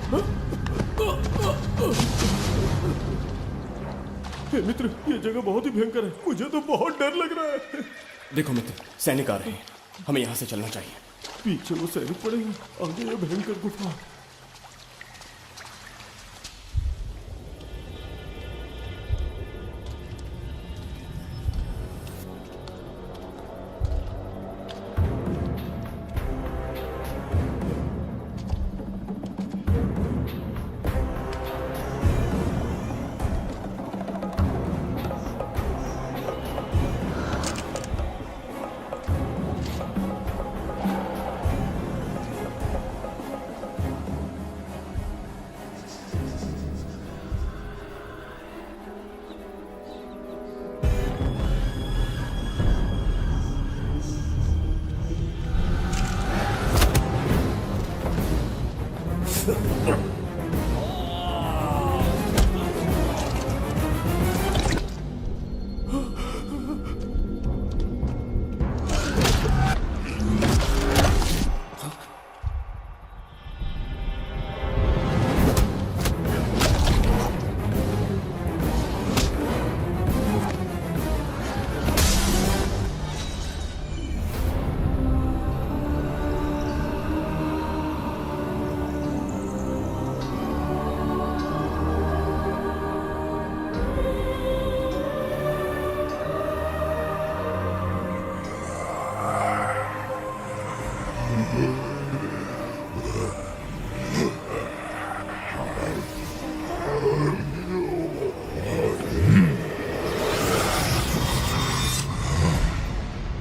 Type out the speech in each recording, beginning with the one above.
हे मित्र, ये जगह बहुत ही भयंकर है। मुझे तो बहुत डर लग रहा है। देखो मित्र, सैनिक आ रहे हैं। हमें यहाँ से चलना चाहिए। पीछे वो सैनिक पड़े हैं, आगे ये भयंकर गुफा।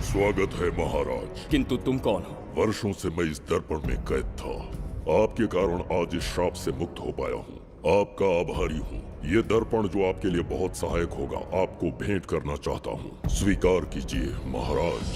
स्वागत है महाराज। किंतु तुम कौन हो? वर्षों से मैं इस दर्पण में कैद था। आपके कारण आज इस श्राप से मुक्त हो पाया हूँ। आपका आभारी हूँ। ये दर्पण जो आपके लिए बहुत सहायक होगा, आपको भेंट करना चाहता हूँ। स्वीकार कीजिए महाराज।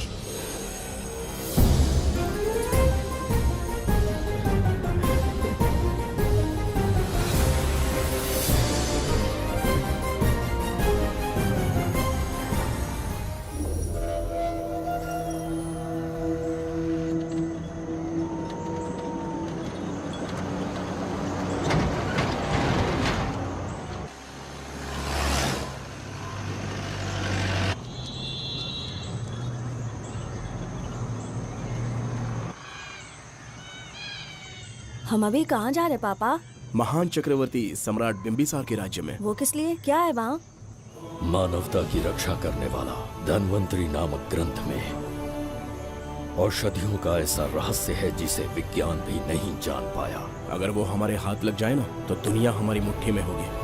हम अभी कहाँ जा रहे पापा? महान चक्रवर्ती सम्राट बिंबिसार के राज्य में। वो किस लिए? क्या है वहाँ? मानवता की रक्षा करने वाला धन्वंतरी नामक ग्रंथ में औषधियों का ऐसा रहस्य है जिसे विज्ञान भी नहीं जान पाया। अगर वो हमारे हाथ लग जाए ना, तो दुनिया हमारी मुट्ठी में होगी।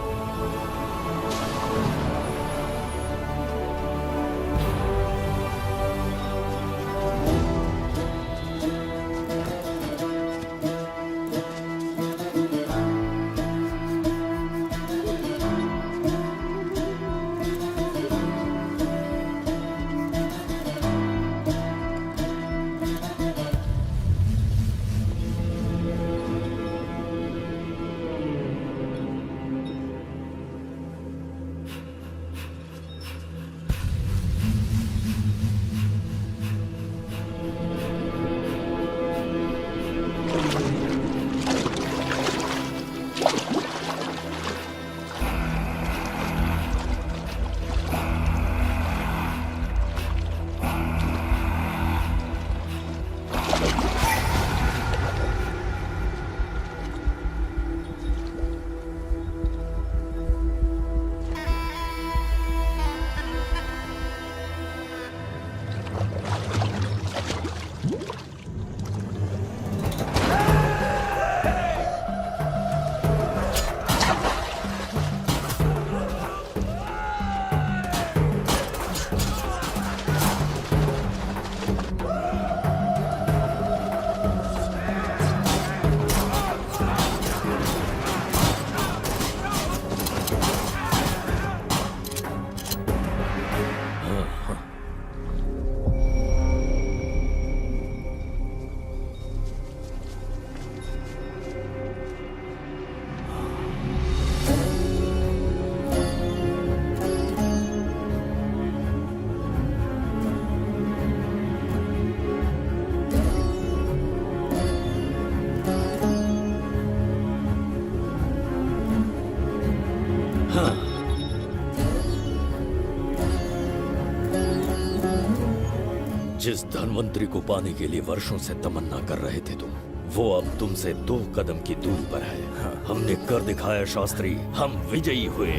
जिस धनवंतरी को पाने के लिए वर्षों से तमन्ना कर रहे थे तुम, वो अब तुमसे 2 कदम की दूरी पर है। हमने कर दिखाया शास्त्री, हम विजयी हुए।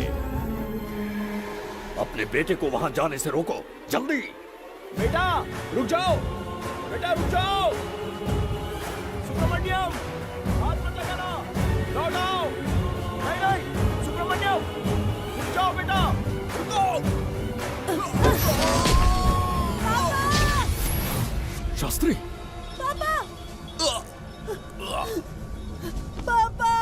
अपने बेटे को वहां जाने से रोको, जल्दी। बेटा रुक जाओ, बेटा रुक जाओ। सुब्रमण्यम, हाथ मत लगाना, लौट आओ। नहीं नहीं सुब्रमण्यम, रुक जाओ बेटा, रुको। शास्त्री, पापा पापा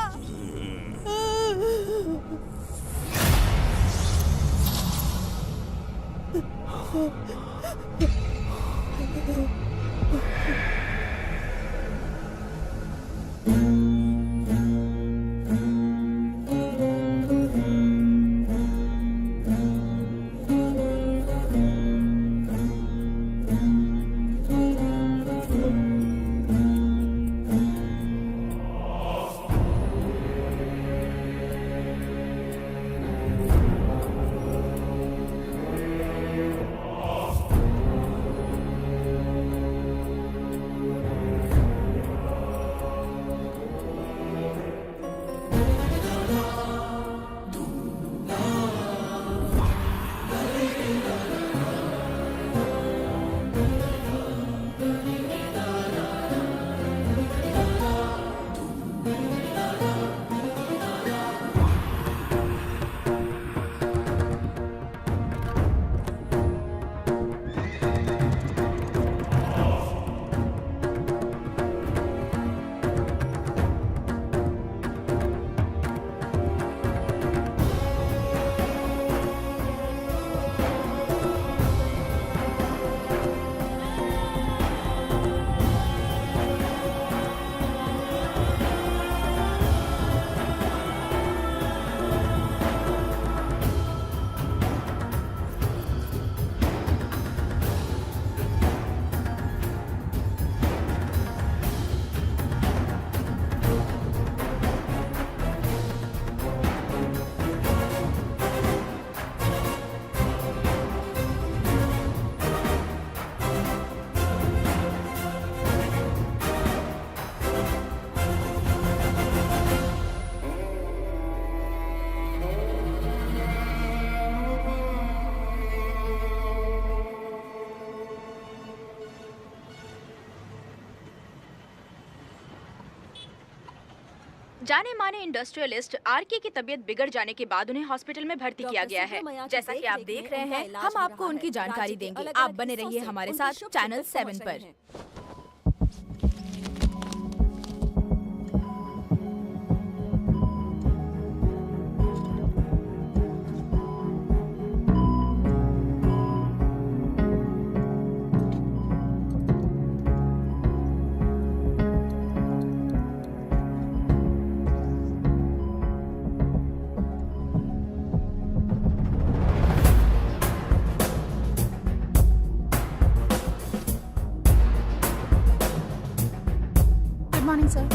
जाने माने इंडस्ट्रियलिस्ट आरके की तबीयत बिगड़ जाने के बाद उन्हें हॉस्पिटल में भर्ती किया गया है। जैसा कि आप देख रहे हैं, हम आपको उनकी जानकारी देंगे। आप बने रहिए हमारे साथ चैनल 7 पर।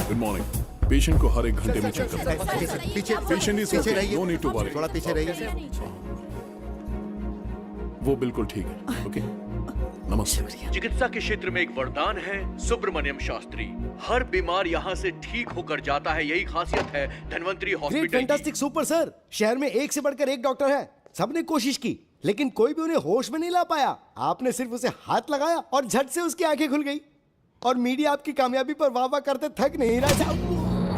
Good morning. पेशेंट को हर 1 घंटे में चेक करते हैं। पीछे पेशेंट इज पीछे ओके, रहिए, नो नीड टू वरी। थोड़ा पीछे रहिए। वो बिल्कुल ठीक है। ओके, नमस्ते। चिकित्सा के क्षेत्र में एक वरदान है सुब्रमण्यम शास्त्री। हर बीमार यहाँ से ठीक होकर जाता है, यही खासियत है धनवंतरी ग्रेट, हॉस्पिटल की। Fantastic, super sir. शहर में एक से बढ़कर एक डॉक्टर है। सबने कोशिश की, लेकिन कोई भी उन्हें होश में नहीं ला पाया। आपने सिर्फ उसे हाथ लगाया और झट से उसकी आंखें खुल गई। और मीडिया आपकी कामयाबी पर वाह वाह करते थक नहीं रहा।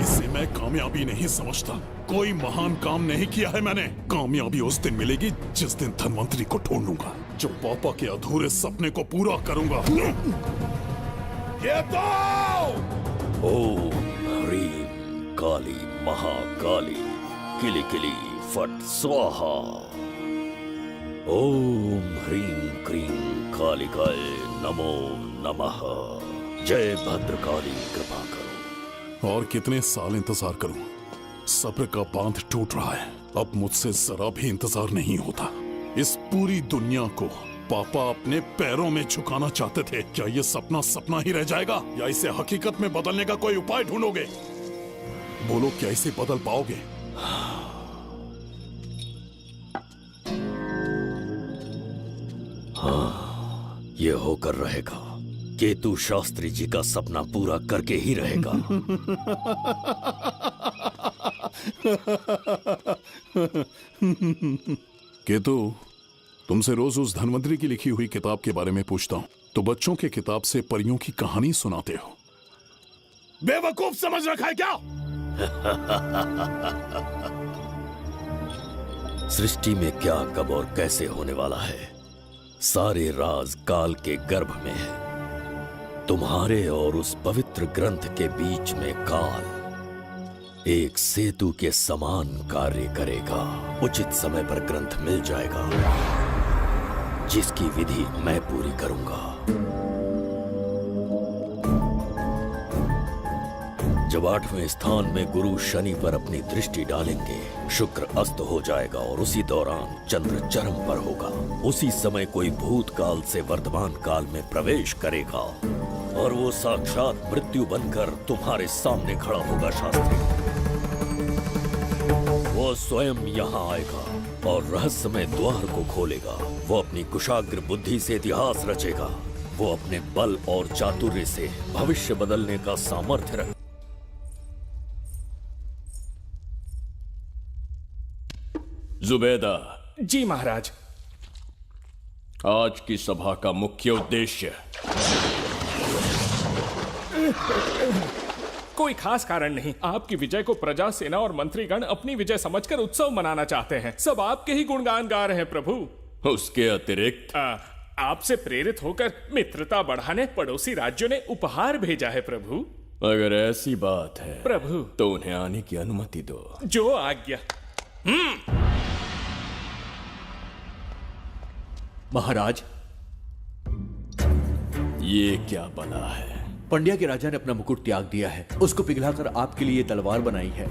इसे मैं कामयाबी नहीं समझता। कोई महान काम नहीं किया है मैंने। कामयाबी उस दिन मिलेगी जिस दिन धनवंतरी को ढूंढूंगा, जो पापा के अधूरे सपने को पूरा करूंगा। ये तो ओम ह्रीं काली महाकाली किली किली फट स्वाहा। ओम ह्रीं क्रीं कालिकाय नमो नमः। जय भद्रकाली, कृपा करो। और कितने साल इंतजार करूं? सब्र का बांध टूट रहा है। अब मुझसे जरा भी इंतजार नहीं होता। इस पूरी दुनिया को पापा अपने पैरों में झुकाना चाहते थे। क्या ये सपना सपना ही रह जाएगा, या इसे हकीकत में बदलने का कोई उपाय ढूंढोगे? बोलो, क्या इसे बदल पाओगे? ये होकर रहेगा। केतु शास्त्री जी का सपना पूरा करके ही रहेगा। केतु, तुमसे रोज उस धनवंतरी की लिखी हुई किताब के बारे में पूछता हूँ तो बच्चों के किताब से परियों की कहानी सुनाते हो। बेवकूफ समझ रखा है क्या? सृष्टि में क्या, कब और कैसे होने वाला है, सारे राज काल के गर्भ में है। तुम्हारे और उस पवित्र ग्रंथ के बीच में काल एक सेतु के समान कार्य करेगा। उचित समय पर ग्रंथ मिल जाएगा, जिसकी विधि मैं पूरी करूंगा। जब 8वें स्थान में गुरु शनि पर अपनी दृष्टि डालेंगे, शुक्र अस्त हो जाएगा और उसी दौरान चंद्र चरम पर होगा। उसी समय कोई भूतकाल से वर्तमान काल में प्रवेश करेगा और वो साक्षात मृत्यु बनकर तुम्हारे सामने खड़ा होगा। शास्त्री, वो स्वयं यहाँ आएगा और रहस्यमय द्वार को खोलेगा। वो अपनी कुशाग्र बुद्धि से इतिहास रचेगा। वो अपने बल और चातुर्य से भविष्य बदलने का सामर्थ्य रख। जुबेदा। जी महाराज। आज की सभा का मुख्य उद्देश्य कोई खास कारण नहीं। आपकी विजय को प्रजा, सेना और मंत्रीगण अपनी विजय समझकर उत्सव मनाना चाहते हैं। सब आपके ही गुणगान गा रहे हैं प्रभु। उसके अतिरिक्त आपसे प्रेरित होकर मित्रता बढ़ाने पड़ोसी राज्यों ने उपहार भेजा है प्रभु। अगर ऐसी बात है प्रभु तो उन्हें आने की अनुमति दो। जो आज्ञा। महाराज, ये क्या बला है? पंड्या के राजा ने अपना मुकुट त्याग दिया है। उसको पिघलाकर आपके लिए तलवार बनाई है।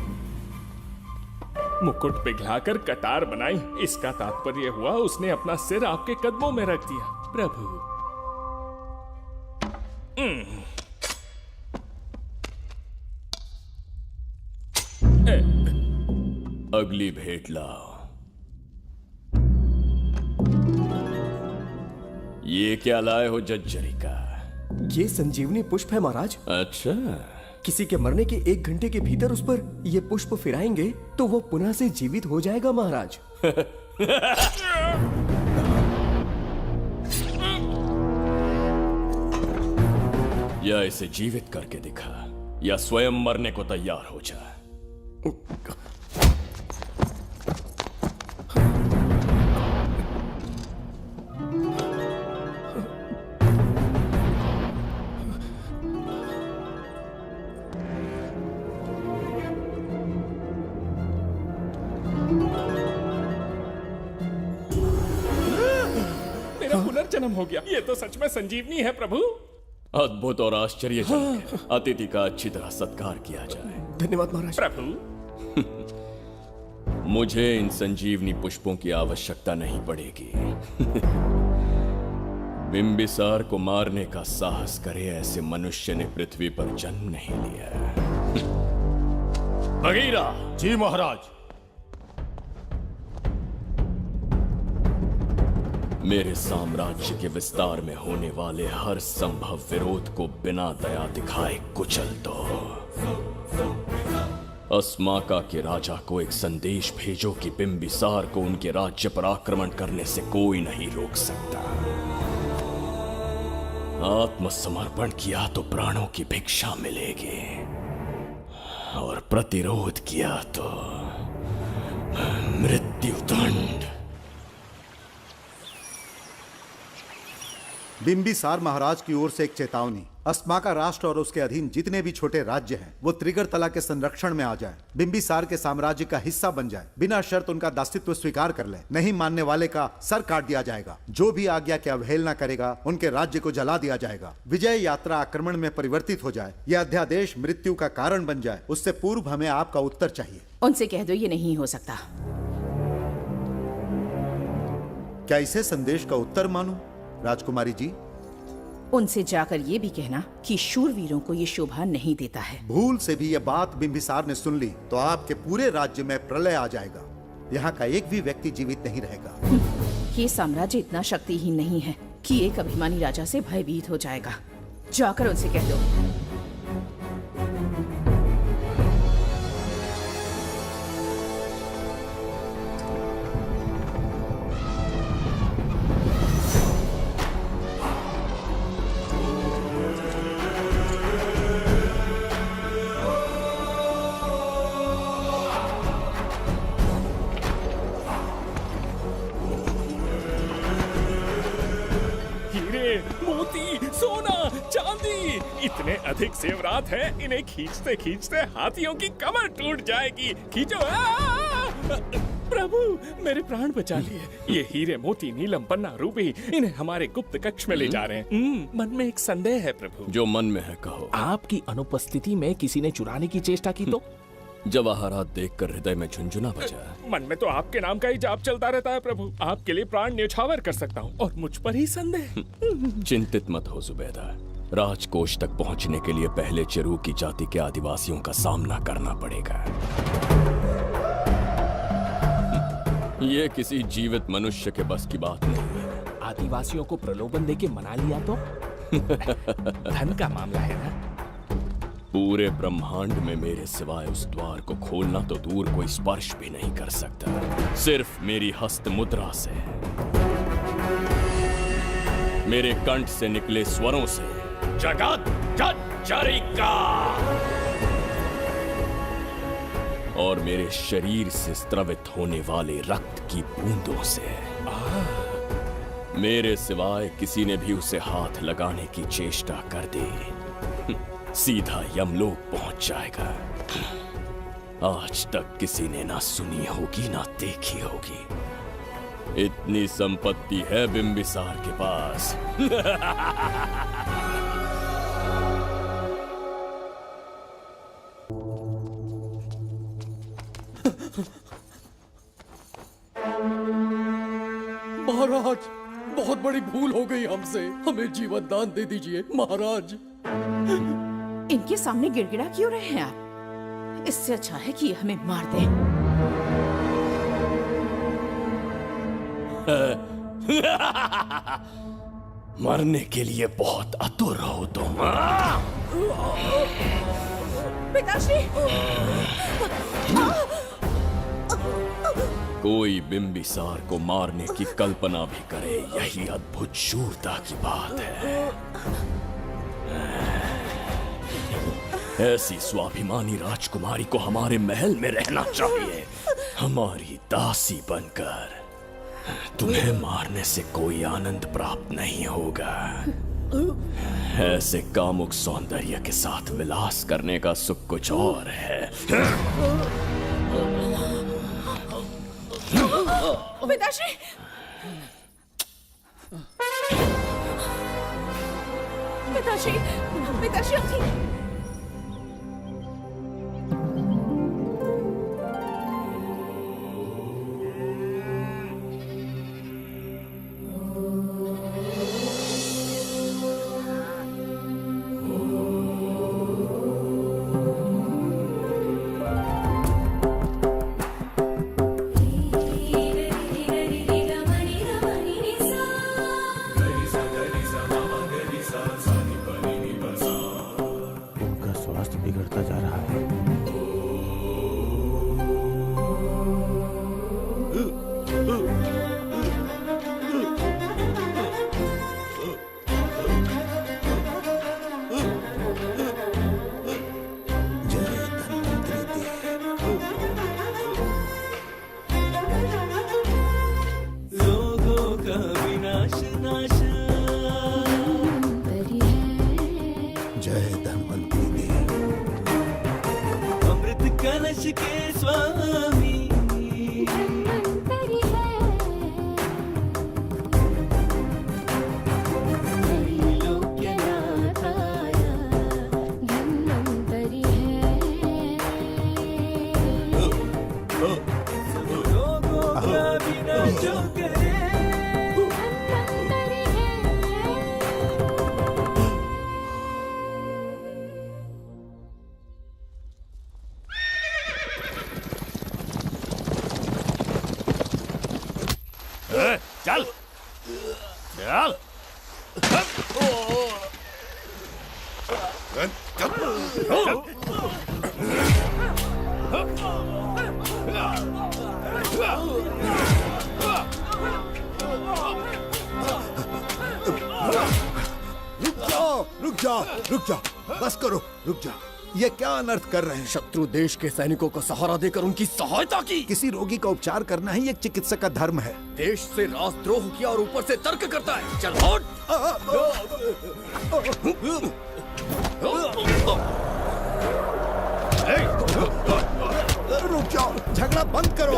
मुकुट पिघलाकर कतार बनाई, इसका तात्पर्य हुआ उसने अपना सिर आपके कदमों में रख दिया प्रभु। अगली भेंट लाओ। ये क्या लाए हो जज्जरी का? ये संजीवनी पुष्प है महाराज। अच्छा, किसी के मरने के 1 घंटे के भीतर उस पर ये पुष्प फिराएंगे तो वो पुनः से जीवित हो जाएगा महाराज। या इसे जीवित करके दिखा या स्वयं मरने को तैयार हो जा। पुनर्जन्म हो गया। ये तो सच में संजीवनी है प्रभु। अद्भुत और आश्चर्यजनक है। अतिथि का अच्छी तरह सत्कार किया जाए। धन्यवाद महाराज। प्रभु, मुझे इन संजीवनी पुष्पों की आवश्यकता नहीं पड़ेगी। बिंबिसार को मारने का साहस करे ऐसे मनुष्य ने पृथ्वी पर जन्म नहीं लिया। बगीरा। जी महाराज। मेरे साम्राज्य के विस्तार में होने वाले हर संभव विरोध को बिना दया दिखाए कुचल दो। अस्माका के राजा को एक संदेश भेजो कि बिंबिसार को उनके राज्य पर आक्रमण करने से कोई नहीं रोक सकता। आत्मसमर्पण किया तो प्राणों की भिक्षा मिलेगी और प्रतिरोध किया तो मृत्युदंड। बिंबिसार महाराज की ओर से एक चेतावनी। अस्माका राष्ट्र और उसके अधीन जितने भी छोटे राज्य हैं वो त्रिगर्तला के संरक्षण में आ जाएं, बिंबिसार के साम्राज्य का हिस्सा बन जाए, बिना शर्त उनका दासत्व स्वीकार कर ले। नहीं मानने वाले का सर काट दिया जाएगा। जो भी आज्ञा की अवहेलना करेगा उनके राज्य को जला दिया जाएगा। विजय यात्रा आक्रमण में परिवर्तित हो जाए, यह अध्यादेश मृत्यु का कारण बन जाए, उससे पूर्व हमें आपका उत्तर चाहिए। उनसे कह दो ये नहीं हो सकता। क्या इसे संदेश का उत्तर मानूं? राजकुमारी जी, उनसे जाकर ये भी कहना कि शूरवीरों को ये शोभा नहीं देता है। भूल से भी ये बात बिंबिसार ने सुन ली तो आपके पूरे राज्य में प्रलय आ जाएगा। यहाँ का एक भी व्यक्ति जीवित नहीं रहेगा। ये साम्राज्य इतना शक्तिहीन नहीं है कि एक अभिमानी राजा से भयभीत हो जाएगा। जाकर उनसे कह दो। हीरे, मोती, सोना, चांदी, इतने अधिक जेवरात हैं, इन्हें खींचते खींचते हाथियों की कमर टूट जाएगी। खींचो। प्रभु, मेरे प्राण बचा लिए। ये हीरे, मोती, नीलम, पन्ना, रूबी, इन्हें हमारे गुप्त कक्ष में ले जा रहे हैं। मन में एक संदेह है प्रभु। जो मन में है कहो। आपकी अनुपस्थिति में किसी ने चुराने की चेष्टा की तो? जवाहरात देखकर हृदय में झुंझुना बजा। मन में तो आपके नाम का ही जाप चलता रहता है प्रभु। आपके लिए प्राण न्यौछावर कर सकता हूँ और मुझ पर ही संदेह। चिंतित मत हो जुबैदा। राजकोष तक पहुंचने के लिए पहले चिरूकी जाति के आदिवासियों का सामना करना पड़ेगा। ये किसी जीवित मनुष्य के बस की बात नहीं है। आदिवासियों को प्रलोभन देके मना लिया तो? धन का मामला है ना? पूरे ब्रह्मांड में मेरे सिवाय उस द्वार को खोलना तो दूर कोई स्पर्श भी नहीं कर सकता। सिर्फ मेरी हस्त मुद्रा से, मेरे कंठ से निकले स्वरों से, जगत जच्चरिका, और मेरे शरीर से स्रवित होने वाले रक्त की बूंदों से। मेरे सिवाय किसी ने भी उसे हाथ लगाने की चेष्टा कर दी, सीधा यमलोक पहुंच जाएगा। आज तक किसी ने ना सुनी होगी ना देखी होगी। इतनी संपत्ति है बिंबिसार के पास। महाराज, बहुत बड़ी भूल हो गई हमसे। हमें जीवन दान दे दीजिए महाराज। इनके सामने गिड़गिड़ा क्यों रहे हैं आप? इससे अच्छा है कि ये हमें मार दें। मरने के लिए बहुत आतुर हो तुम। पिताश्री! कोई बिंबिसार को मारने की कल्पना भी करे, यही अद्भुत शूरता की बात है। ऐसी स्वाभिमानी राजकुमारी को हमारे महल में रहना चाहिए, हमारी दासी बनकर। तुम्हें मारने से कोई आनंद प्राप्त नहीं होगा। ऐसे कामुक सौंदर्य के साथ विलास करने का सुख कुछ और है। पिताश्री! पिताश्री! पिताश्री उठिए! चल चल। रुक जाओ, बस करो, रुक जाओ। ये क्या अनर्थ कर रहे हैं? शत्रु देश के सैनिकों को सहारा देकर उनकी सहायता की। किसी रोगी का उपचार करना ही एक चिकित्सक का धर्म है। देश से राजद्रोह किया और ऊपर से तर्क करता है। चल हट। रुक जाओ, झगड़ा बंद करो।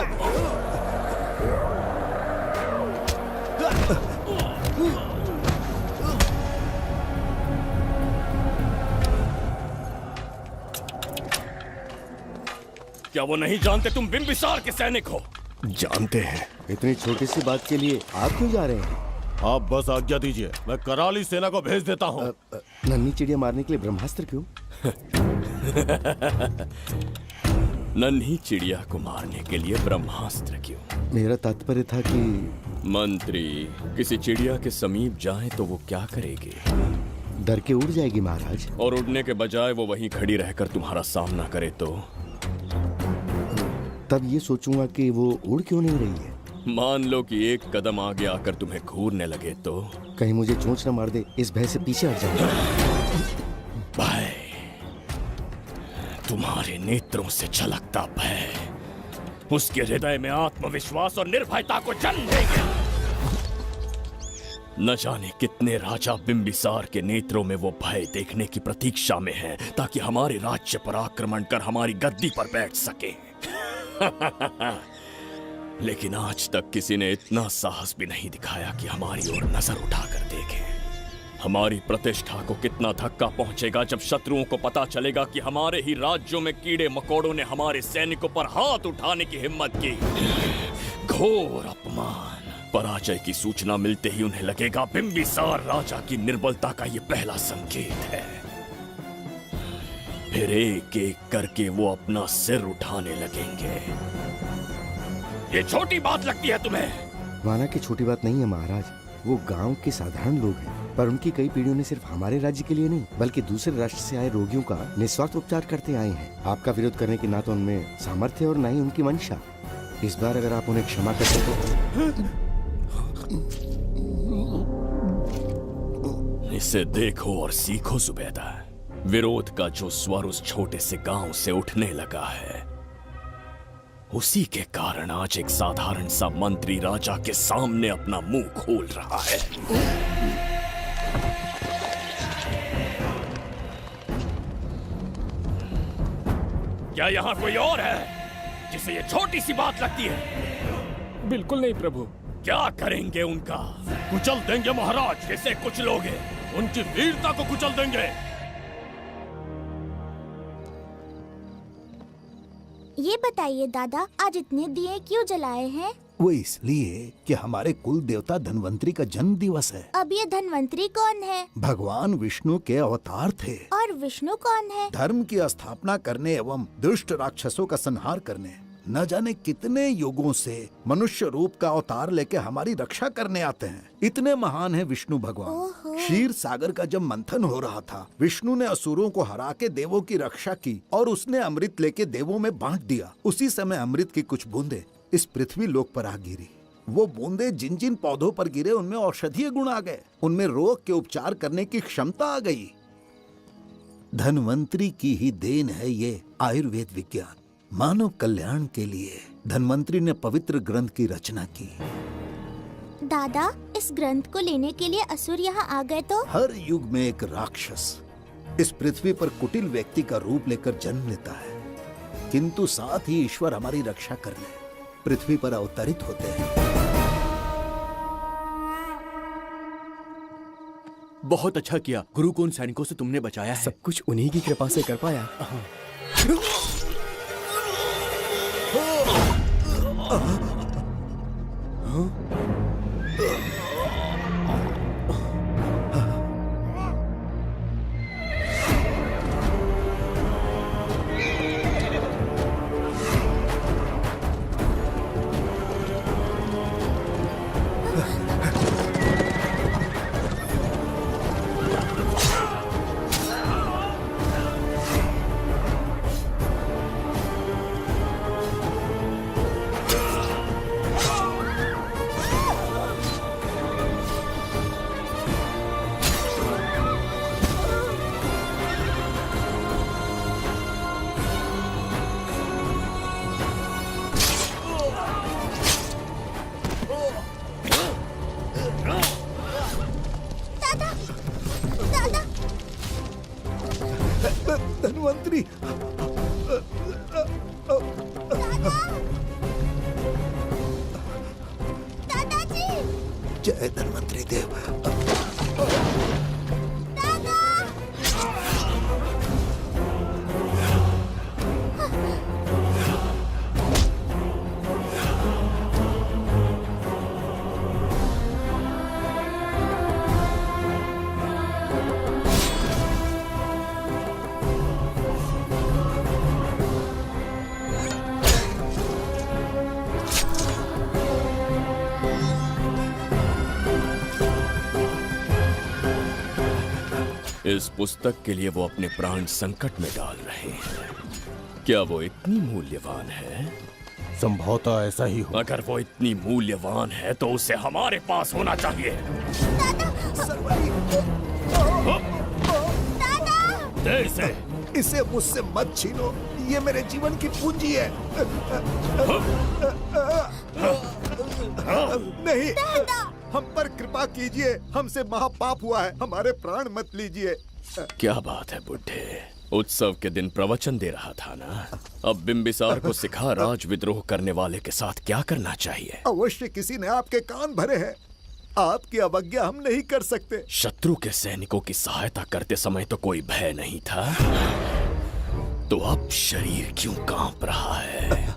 क्या वो नहीं जानते तुम बिंबिसार के सैनिक हो? जानते हैं। इतनी छोटी सी बात के लिए आप क्यों जा रहे हैं? आप बस आज्ञा दीजिए, मैं कराली सेना को भेज देता हूँ। नन्ही चिड़िया मारने के लिए ब्रह्मास्त्र क्यों? नन्ही चिड़िया को मारने के लिए ब्रह्मास्त्र क्यों? मेरा तात्पर्य था कि मंत्री किसी चिड़िया के समीप जाए तो वो क्या करेगी? डर के उड़ जाएगी महाराज। और उड़ने के बजाय वो वहीं खड़ी रहकर तुम्हारा सामना करे तो? तब ये सोचूंगा कि वो उड़ क्यों नहीं रही है। मान लो कि एक कदम आगे आकर तुम्हें घूरने लगे तो? कहीं मुझे चोंच न मार दे, इस भय से पीछे हट जाऊंगा। भय, तुम्हारे नेत्रों से झलकता भय उसके हृदय में आत्मविश्वास और निर्भयता को जन्म देंगे। न जाने कितने राजा बिंबिसार के नेत्रों में वो भय देखने की प्रतीक्षा में हैं, ताकि हमारे राज्य पर आक्रमण कर हमारी गद्दी पर बैठ सके। लेकिन आज तक किसी ने इतना साहस भी नहीं दिखाया कि हमारी ओर नजर उठाकर देखे। हमारी प्रतिष्ठा को कितना धक्का पहुंचेगा जब शत्रुओं को पता चलेगा कि हमारे ही राज्यों में कीड़े मकोड़ों ने हमारे सैनिकों पर हाथ उठाने की हिम्मत की। घोर अपमान। पराजय की सूचना मिलते ही उन्हें लगेगा बिंबिसार राजा की निर्बलता का ये पहला संकेत है। फिर एक एक करके वो अपना सिर उठाने लगेंगे। ये छोटी बात लगती है तुम्हें? माना कि छोटी बात नहीं है महाराज। वो गांव के साधारण लोग हैं, पर उनकी कई पीढ़ियों ने सिर्फ हमारे राज्य के लिए नहीं बल्कि दूसरे राष्ट्र से आए रोगियों का निस्वार्थ उपचार करते आए हैं। आपका विरोध करने की ना तो उनमें सामर्थ्य और ना ही उनकी मंशा। इस बार अगर आप उन्हें क्षमा कर सको। इसे देखो और सीखो जुबैदा। विरोध का जो स्वर उस छोटे से गांव से उठने लगा है, उसी के कारण आज एक साधारण सा मंत्री राजा के सामने अपना मुंह खोल रहा है। क्या यहाँ कोई और है जिसे ये छोटी सी बात लगती है? बिल्कुल नहीं प्रभु। क्या करेंगे उनका? कुचल देंगे महाराज, जैसे कुछ लोग हैं। उनकी वीरता को कुचल देंगे। ये बताइए दादा, आज इतने दिए क्यों जलाए हैं? वो इसलिए कि हमारे कुल देवता धन्वंतरी का जन्म दिवस है। अब ये धन्वंतरी कौन है? भगवान विष्णु के अवतार थे। और विष्णु कौन है? धर्म की स्थापना करने एवं दुष्ट राक्षसों का संहार करने न जाने कितने युगों से मनुष्य रूप का अवतार लेके हमारी रक्षा करने आते हैं। इतने महान है विष्णु भगवान। क्षीर सागर का जब मंथन हो रहा था, विष्णु ने असुरों को हरा के देवों की रक्षा की और उसने अमृत लेके देवों में बांट दिया। उसी समय अमृत की कुछ बूंदे इस पृथ्वी लोक पर आ गिरी। वो बूंदे जिन जिन पौधों पर गिरे उनमें औषधीय गुण आ गए, उनमें रोग के उपचार करने की क्षमता आ गई। धन्वंतरी की ही देन है ये आयुर्वेद विज्ञान। मानव कल्याण के लिए धन्वंतरी ने पवित्र ग्रंथ की रचना की। दादा, इस ग्रंथ को लेने के लिए असुर यहाँ आ गए तो? हर युग में एक राक्षस इस पृथ्वी पर कुटिल व्यक्ति का रूप लेकर जन्म लेता है, किंतु साथ ही ईश्वर हमारी रक्षा करने पृथ्वी पर अवतरित होते हैं। बहुत अच्छा किया गुरु को उन सैनिकों से तुमने बचाया है। सब कुछ उन्हीं की कृपा से कर पाया। जय धन्वंतरी देव। इस पुस्तक के लिए वो अपने प्राण संकट में डाल रहे हैं। क्या वो इतनी मूल्यवान है? संभवतः ऐसा ही हो। अगर वो इतनी मूल्यवान है तो उसे हमारे पास होना चाहिए। देर से इसे मुझसे मत छीनो, ये मेरे जीवन की पूंजी है। नहीं, हम पर कृपा कीजिए, हमसे महापाप हुआ है, हमारे प्राण मत लीजिए। क्या बात है बुड्ढे, उत्सव के दिन प्रवचन दे रहा था ना। अब बिंबिसार को सिखा राज विद्रोह करने वाले के साथ क्या करना चाहिए। अवश्य किसी ने आपके कान भरे हैं, आपकी अवज्ञा हम नहीं कर सकते। शत्रु के सैनिकों की सहायता करते समय तो कोई भय नहीं था, तो अब शरीर क्यों कांप रहा है?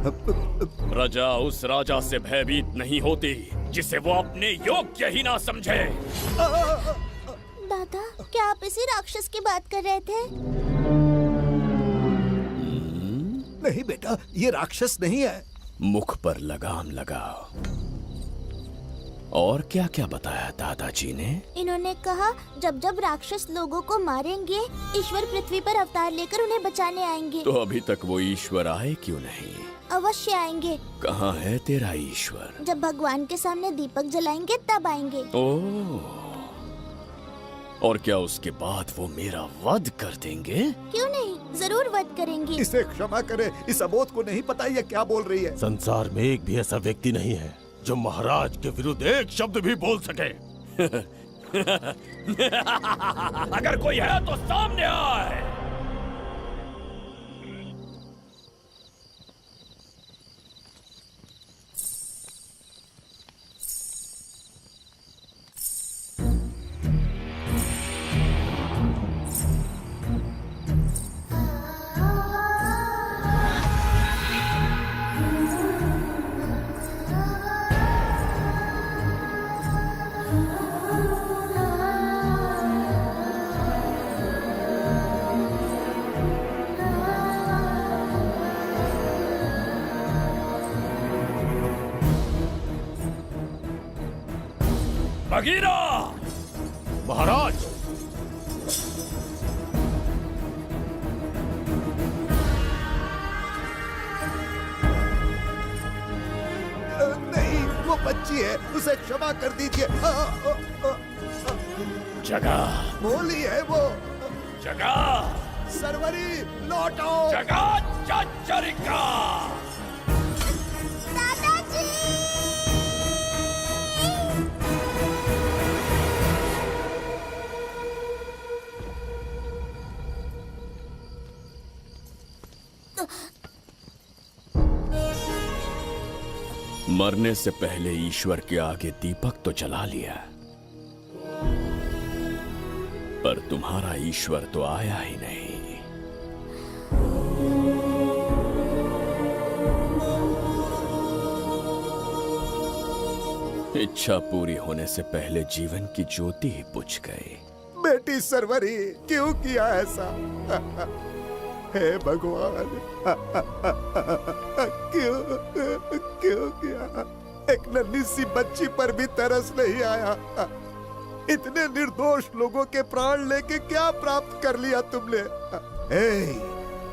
प्रजा उस राजा से भयभीत नहीं होती जिसे वो अपने योग्य ही ना समझे। दादा, क्या आप इसी राक्षस की बात कर रहे थे? नहीं बेटा, ये राक्षस नहीं है। मुख पर लगाम लगाओ। और क्या क्या बताया दादाजी ने? इन्होंने कहा जब जब राक्षस लोगों को मारेंगे, ईश्वर पृथ्वी पर अवतार लेकर उन्हें बचाने आएंगे। तो अभी तक वो ईश्वर आए क्यों नहीं? अवश्य आएंगे। कहाँ है तेरा ईश्वर? जब भगवान के सामने दीपक जलाएंगे तब आएंगे। ओह, और क्या उसके बाद वो मेरा वध कर देंगे? क्यों नहीं, जरूर वध करेंगे। इसे क्षमा करे, इस अबोध को नहीं पता ये क्या बोल रही है। संसार में एक भी ऐसा व्यक्ति नहीं है जो महाराज के विरुद्ध एक शब्द भी बोल सके। अगर कोई है तो सामने आए। बगीरा! महाराज! नहीं, वो बच्ची है, उसे क्षमा कर दीजिए। जगह बोली है वो। जगह सरवरी लौट आओ। जगह चचरिका। मरने से पहले ईश्वर के आगे दीपक तो जला लिया, पर तुम्हारा ईश्वर तो आया ही नहीं। इच्छा पूरी होने से पहले जीवन की ज्योति ही बुझ गई। बेटी सरवरी, क्यों किया ऐसा? हे भगवान, क्यों किया? एक नन्ही सी बच्ची पर भी तरस नहीं आया। इतने निर्दोष लोगों के प्राण लेके क्या प्राप्त कर लिया तुमने?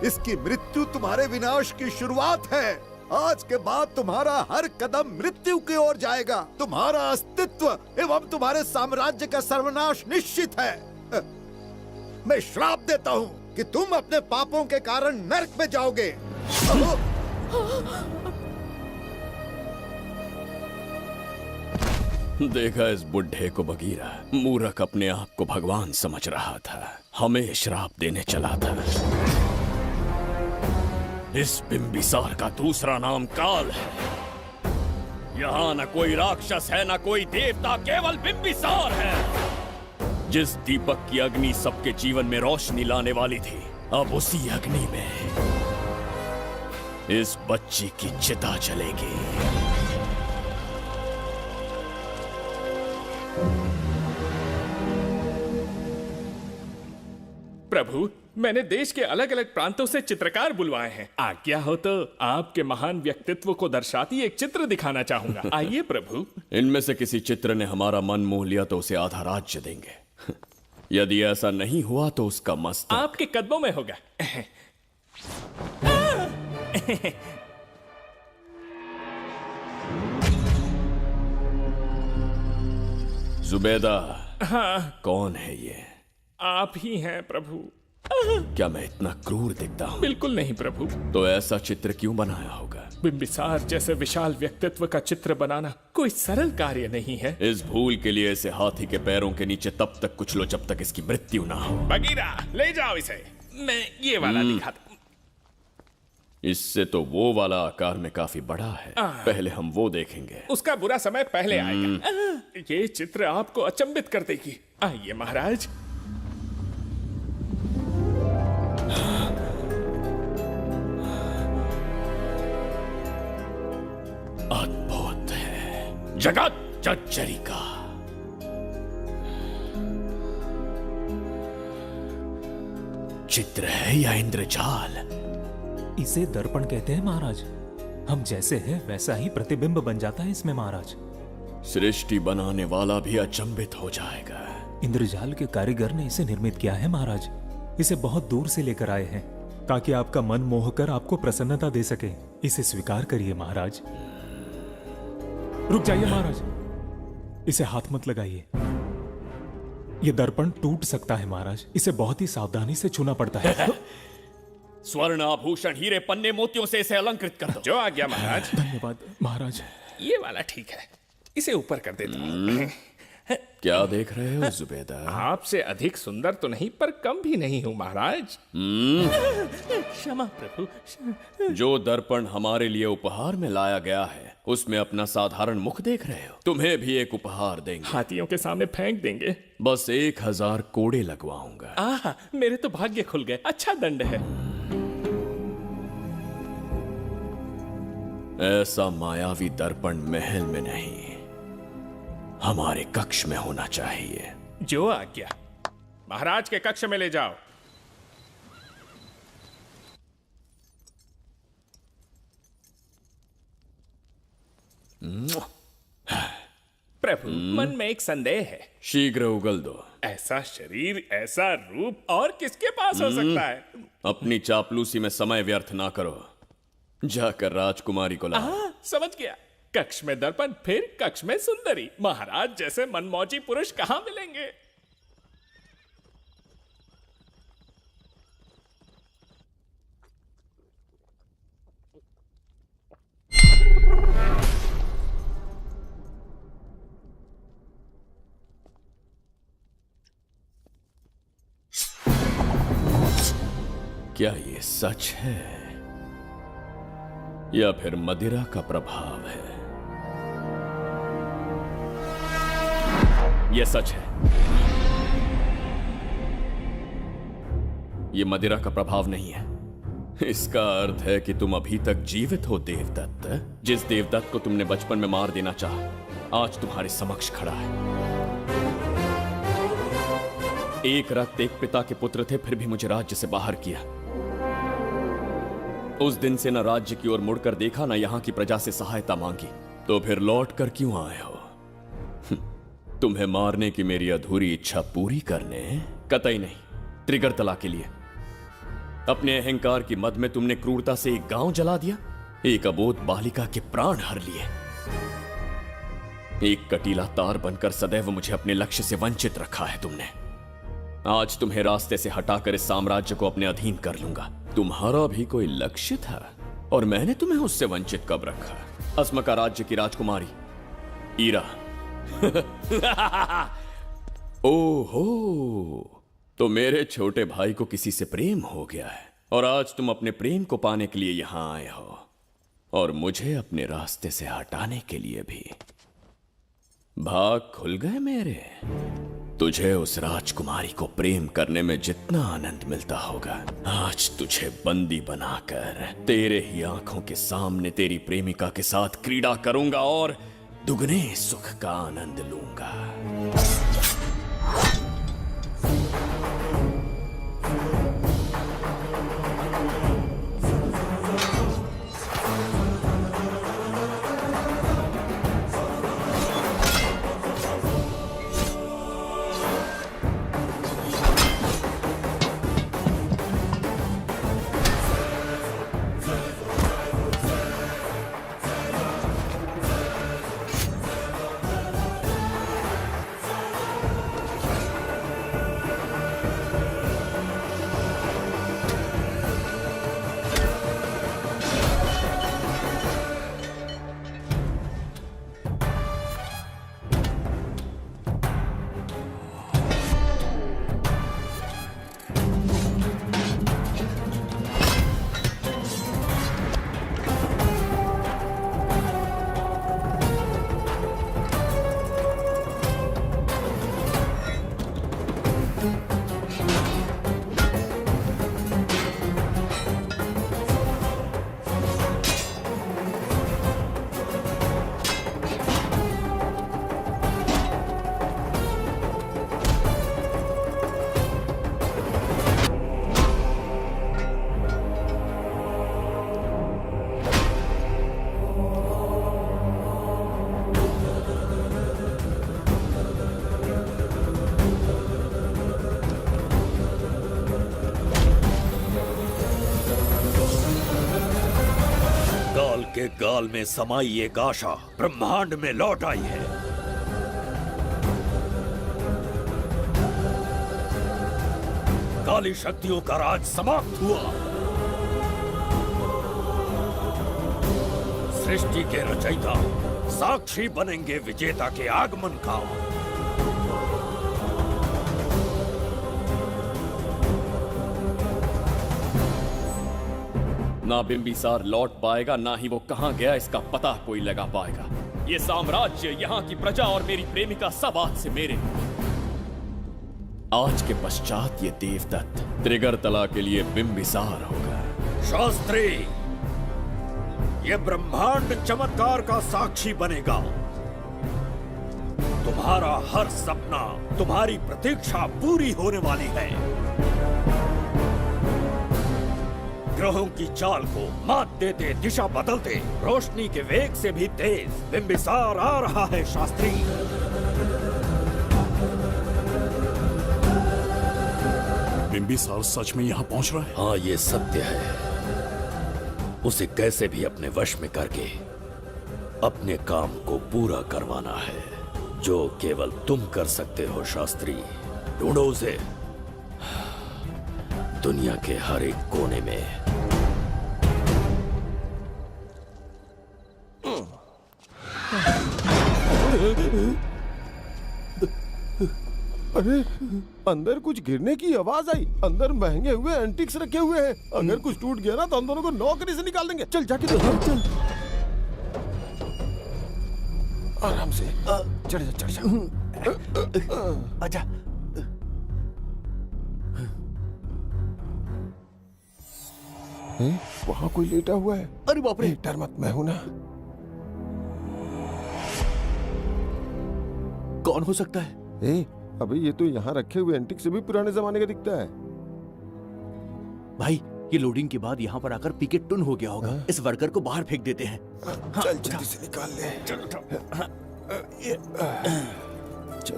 इसकी मृत्यु तुम्हारे विनाश की शुरुआत है। आज के बाद तुम्हारा हर कदम मृत्यु की ओर जाएगा। तुम्हारा अस्तित्व एवं तुम्हारे साम्राज्य का सर्वनाश निश्चित है। मैं श्राप देता हूँ कि तुम अपने पापों के कारण नरक में जाओगे। देखा इस बुढ़े को बगीरा, मूर्ख अपने आप को भगवान समझ रहा था, हमें श्राप देने चला था। इस बिंबिसार का दूसरा नाम काल है। यहाँ न कोई राक्षस है, न कोई देवता, केवल बिंबिसार है। जिस दीपक की अग्नि सबके जीवन में रोशनी लाने वाली थी, अब उसी अग्नि में इस बच्ची की चिता जलेगी। प्रभु, मैंने देश के अलग अलग प्रांतों से चित्रकार बुलवाए हैं। आज्ञा हो तो आपके महान व्यक्तित्व को दर्शाती एक चित्र दिखाना चाहूंगा। आइए प्रभु। इनमें से किसी चित्र ने हमारा मन मोह लिया तो उसे आधा राज्य देंगे। यदि ऐसा नहीं हुआ तो उसका मस्तक आपके कदमों में होगा। जुबेदा, हाँ, कौन है ये? आप ही हैं प्रभु। क्या मैं इतना क्रूर दिखता हूँ? बिल्कुल नहीं प्रभु। तो ऐसा चित्र क्यों बनाया होगा? बिंबिसार जैसे विशाल व्यक्तित्व का चित्र बनाना कोई सरल कार्य नहीं है। इस भूल के लिए इसे हाथी के पैरों के नीचे तब तक कुचलो जब तक इसकी मृत्यु ना हो। बगीरा, ले जाओ इसे। मैं ये वाला दिखाता। इससे तो वो वाला आकार में काफी बड़ा है। पहले हम वो देखेंगे। उसका बुरा समय पहले आएगा। ये चित्र आपको अचंभित कर देगी। आइए महाराज। अद्भुत है, जगत जज्जरी का। चित्र है या इंद्रजाल? इसे दर्पण कहते हैं महाराज। हम जैसे हैं वैसा ही प्रतिबिंब बन जाता है इसमें महाराज। सृष्टि बनाने वाला भी अचंभित हो जाएगा। इंद्रजाल के कारीगर ने इसे निर्मित किया है महाराज। इसे बहुत दूर से लेकर आए हैं ताकि आपका मन मोह कर आपको प्रसन्नता दे सके। इसे स्वीकार करिए महाराज। रुक जाइए महाराज, इसे हाथ मत लगाइए। यह दर्पण टूट सकता है महाराज। इसे बहुत ही सावधानी से छूना पड़ता है। स्वर्ण आभूषण, हीरे, पन्ने, मोतियों से इसे अलंकृत कर दो। जो आज्ञा महाराज। धन्यवाद महाराज। ये वाला ठीक है, इसे ऊपर कर देता हूँ। क्या देख रहे हो जुबेदा? आपसे अधिक सुंदर तो नहीं पर कम भी नहीं हूँ महाराज। क्षमा प्रभु। जो दर्पण हमारे लिए उपहार में लाया गया है उसमें अपना साधारण मुख देख रहे हो? तुम्हें भी एक उपहार देंगे। हाथियों के सामने फेंक देंगे। बस 1000 कोड़े लगवाऊंगा। आह, मेरे तो भाग्य खुल गए। अच्छा दंड है। ऐसा मायावी दर्पण महल में नहीं, हमारे कक्ष में होना चाहिए। जो आज्ञा। महाराज के कक्ष में ले जाओ। प्रभु, मन में एक संदेह है। शीघ्र उगल दो। ऐसा शरीर, ऐसा रूप और किसके पास हो सकता है? अपनी चापलूसी में समय व्यर्थ ना करो। जाकर राजकुमारी को लाओ। समझ गया। कक्ष में दर्पण, फिर कक्ष में सुंदरी। महाराज जैसे मनमौजी पुरुष कहां मिलेंगे? क्या ये सच है या फिर मदिरा का प्रभाव है? यह सच है। यह मदिरा का प्रभाव नहीं है। इसका अर्थ है कि तुम अभी तक जीवित हो देवदत्त। जिस देवदत्त को तुमने बचपन में मार देना चाहा, आज तुम्हारे समक्ष खड़ा है। एक रक्त, एक पिता के पुत्र थे, फिर भी मुझे राज्य से बाहर किया। उस दिन से न राज्य की ओर मुड़कर देखा, न यहां की प्रजा से सहायता मांगी। तो फिर लौट कर क्यों आए हो? तुम्हें मारने की मेरी अधूरी इच्छा पूरी करने? कतई नहीं, त्रिगर्तला के लिए। अपने अहंकार की मद में तुमने क्रूरता से एक गांव जला दिया, एक अबोध बालिका के प्राण हर लिए। एक कटीला तार बनकर सदैव मुझे अपने लक्ष्य से वंचित रखा है तुमने। आज तुम्हें रास्ते से हटाकर इस साम्राज्य को अपने अधीन कर लूंगा। तुम्हारा भी कोई लक्ष्य था और मैंने तुम्हें उससे वंचित कब रखा? अस्मका राज्य की राजकुमारी ईरा। ओहो, तो मेरे छोटे भाई को किसी से प्रेम हो गया है और आज तुम अपने प्रेम को पाने के लिए यहां आए हो। और मुझे अपने रास्ते से हटाने के लिए भी। भाग खुल गए मेरे। तुझे उस राजकुमारी को प्रेम करने में जितना आनंद मिलता होगा, आज तुझे बंदी बनाकर तेरे ही आंखों के सामने तेरी प्रेमिका के साथ क्रीड़ा करूंगा और दुगने सुख का आनंद लूंगा। के गाल में समाई एक आशा ब्रह्मांड में लौट आई है। काली शक्तियों का राज समाप्त हुआ। सृष्टि के रचयिता साक्षी बनेंगे विजेता के आगमन का। ना बिंबिसार लौट पाएगा, ना ही वो कहां गया इसका पता कोई लगा पाएगा। ये साम्राज्य, यहाँ की प्रजा और मेरी प्रेमिका सब आज से मेरे। आज के पश्चात ये देवदत्त त्रिगर्तला के लिए बिंबिसार होगा। शास्त्री, ये ब्रह्मांड चमत्कार का साक्षी बनेगा। तुम्हारा हर सपना, तुम्हारी प्रतीक्षा पूरी होने वाली है। ग्रहों की चाल को मात देते, दिशा बदलते, रोशनी के वेग से भी तेज बिंबिसार आ रहा है। शास्त्री, बिंबिसार सच में यहाँ पहुँच रहा है? हाँ, ये सत्य है। उसे कैसे भी अपने वश में करके अपने काम को पूरा करवाना है, जो केवल तुम कर सकते हो। शास्त्री, ढूंढो उसे दुनिया के हर एक कोने में। अरे, अंदर कुछ गिरने की आवाज आई। अंदर महंगे हुए एंटिक्स रखे हुए हैं। अगर कुछ टूट गया ना तो हम दोनों को नौकरी से निकाल देंगे। चल जाके देख। चल आराम से चढ़ जा, चढ़ जा। आजा। वहाँ कोई लेटा हुआ है। अरे बाप रे, डर मत, मैं हूं ना। कौन हो सकता है? अभी ये तो यहाँ रखे हुए एंटिक से भी पुराने जमाने का दिखता है। भाई, ये लोडिंग के बाद यहाँ पर आकर पीके टुन हो गया होगा। इस वर्कर को बाहर फेंक देते हैं। चल जल्दी से निकाल ले। चल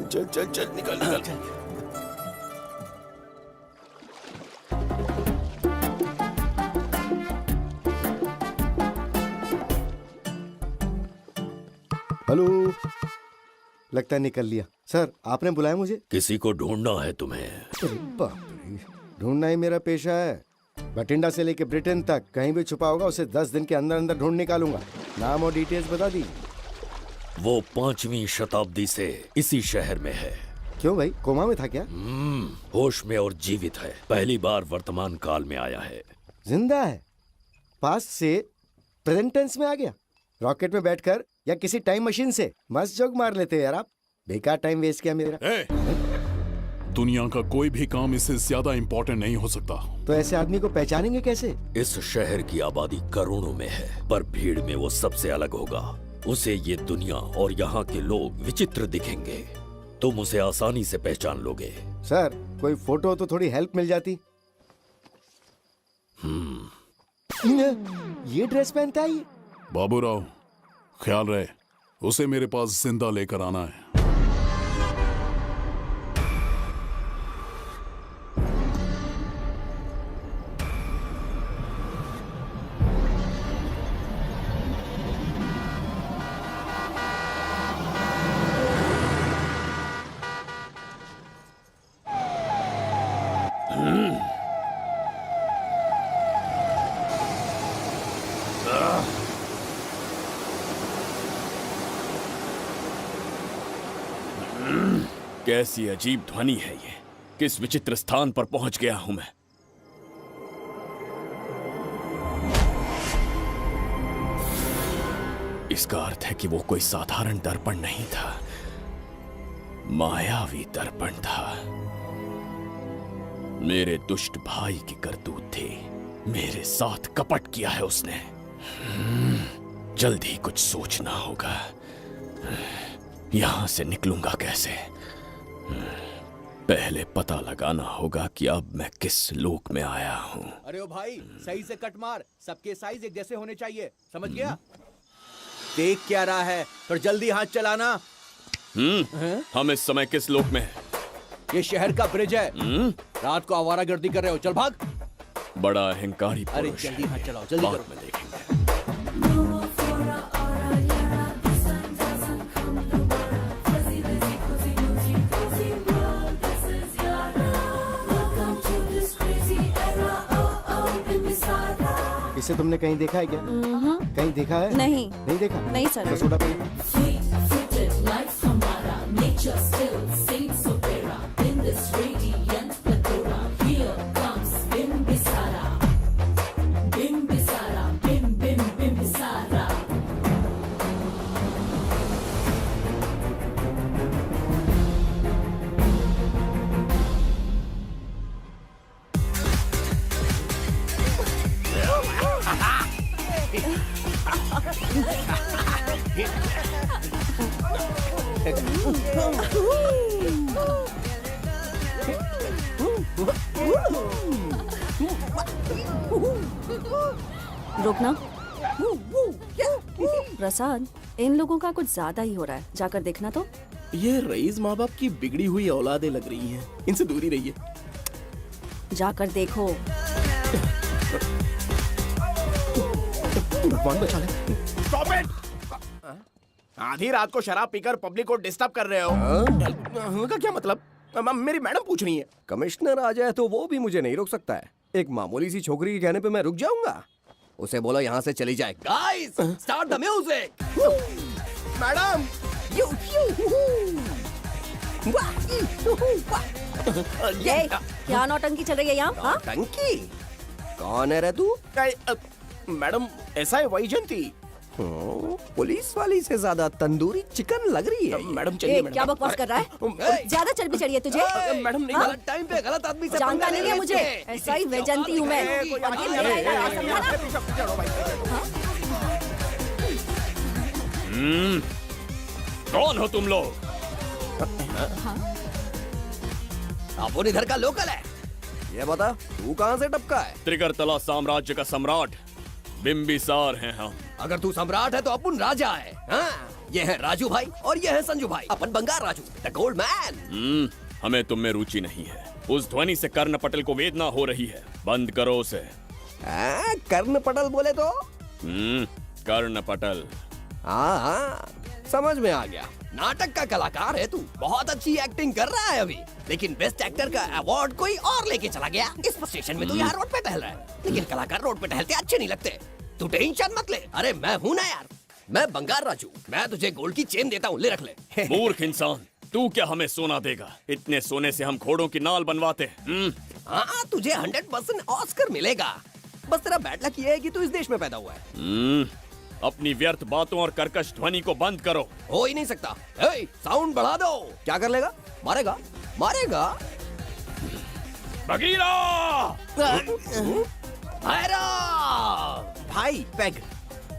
चल चल चल, निकाल। हेलो, लगता है निकल लिया। सर, आपने बुलाया मुझे? किसी को ढूंढना है तुम्हें। अरे बाप रे, ढूंढना ही मेरा पेशा है। बठिंडा से लेके ब्रिटेन तक कहीं भी छुपा होगा उसे 10 दिन के अंदर अंदर ढूंढ निकालूंगा। नाम और डिटेल्स बता दी। वो 5वीं शताब्दी से इसी शहर में है। क्यों भाई, कोमा में था क्या? होश में और जीवित है। पहली बार वर्तमान काल में आया है। जिंदा है? पास से प्रेजेंट टेंस में आ गया। रॉकेट में बैठकर या किसी टाइम मशीन से मस्त जोक मार लेते हैं यार आप। बेकार टाइम वेस्ट किया मेरा। दुनिया का कोई भी काम इससे ज्यादा इंपॉर्टेंट नहीं हो सकता। तो ऐसे आदमी को पहचानेंगे कैसे? इस शहर की आबादी करोड़ों में है, पर भीड़ में वो सबसे अलग होगा। उसे ये दुनिया और यहाँ के लोग विचित्र दिखेंगे। तुम उसे आसानी से पहचान लोगे। सर कोई फोटो हो तो थोड़ी हेल्प मिल जाती। ये ड्रेस पहनता है ये? बाबूराव, ख्याल रहे, उसे मेरे पास जिंदा लेकर आना है। कैसी अजीब ध्वनि है ये। किस विचित्र स्थान पर पहुंच गया हूं मैं। इसका अर्थ है कि वो कोई साधारण दर्पण नहीं था, मायावी दर्पण था। मेरे दुष्ट भाई की करतूत थी। मेरे साथ कपट किया है उसने। जल्द ही कुछ सोचना होगा। यहां से निकलूंगा कैसे? पहले पता लगाना होगा कि अब मैं किस लोक में आया हूँ। अरे ओ भाई, सही से कट मार। सबके साइज एक जैसे होने चाहिए, समझ गया? देख क्या रहा है, तो जल्दी हाथ चलाना। हम इस समय किस लोक में हैं? ये शहर का ब्रिज है। रात को आवारागर्दी कर रहे हो, चल भाग। बड़ा अहंकारी अरे पुरुष जल्दी है। हाथ चलाओ, जल्दी बाद करो। में देखेंगे। इसे तुमने कहीं देखा है क्या? कहीं देखा है? नहीं देखा? नहीं सर। तो सोडा पियो। रुकना। प्रसाद, इन लोगों का कुछ ज्यादा ही हो रहा है, जाकर देखना तो। ये रईस माँ बाप की बिगड़ी हुई औलादें लग रही हैं। इनसे दूरी रहिए। जाकर देखो। Stop it! आधी रात को शराब पीकर पब्लिक को डिस्टर्ब कर रहे हो। का क्या मतलब? मेरी मैडम पूछ रही है। कमिश्नर आ जाए तो वो भी मुझे नहीं रोक सकता है। एक मामूली सी छोकरी के कहने पे मैं रुक जाऊंगा? उसे बोलो यहाँ से चली जाए। Guys, start the music. Madam, ये क्या नौटंकी चल रही है यहाँ? हाँ? टंकी? कौन है रे तू? मैडम, ऐसा है वैजयंती। पुलिस वाली से ज्यादा तंदूरी चिकन लग रही है। मैडम चलिए। क्या बकवास कर रहा है? ज्यादा चर्बी चढ़ी है तुझे? मैडम नहीं, गलत टाइम पे गलत आदमी से जानता पंगा नहीं है लेने मुझे। से। ऐसा ही वैजयंती हूँ मैं। और ये लड़ाई ना समझा ना? कौन हो तुम लोग? अपन इधर का लोकल है। ये बता, तू कहाँ से टपका है? त्रिगर्तला साम्राज्य का सम्राट बिंबिसार हैं हम। अगर तू सम्राट है तो अपन राजा है। हाँ? ये है राजू भाई और ये है संजू भाई। अपन बंगार राजू, द गोल्ड मैन। हमें तुम में रुचि नहीं है। उस ध्वनि से कर्ण पटल को वेदना हो रही है। बंद करो उसे। कर्ण पटल बोले तो? कर्ण पटल। हाँ, समझ में आ गया। नाटक का कलाकार है तू, बहुत अच्छी एक्टिंग कर रहा है अभी, लेकिन बेस्ट एक्टर का अवार्ड कोई और लेके चला गया। इस स्टेशन में तू यहाँ रोड पे टहल रहा है, लेकिन कलाकार रोड पे टहलते अच्छे नहीं लगते। तू टेंशन मत ले। अरे मैं हूँ ना यार, मैं बंगार राजू। मैं तुझे गोल्ड की चेन देता हूँ, ले रख ले। मूर्ख इंसान, तू क्या हमें सोना देगा? इतने सोने से हम घोड़ों की नाल बनवाते हैं। हाँ, तुझे 100% ऑस्कर मिलेगा। बस तेरा बैड लक ये है कि तू इस देश में पैदा हुआ है। अपनी व्यर्थ बातों और कर्कश ध्वनि को बंद करो। हो ही नहीं सकता। ए, साउंड बढ़ा दो। क्या कर लेगा? मारेगा? मारेगा? बगीरा! आयरा! भाई पैग,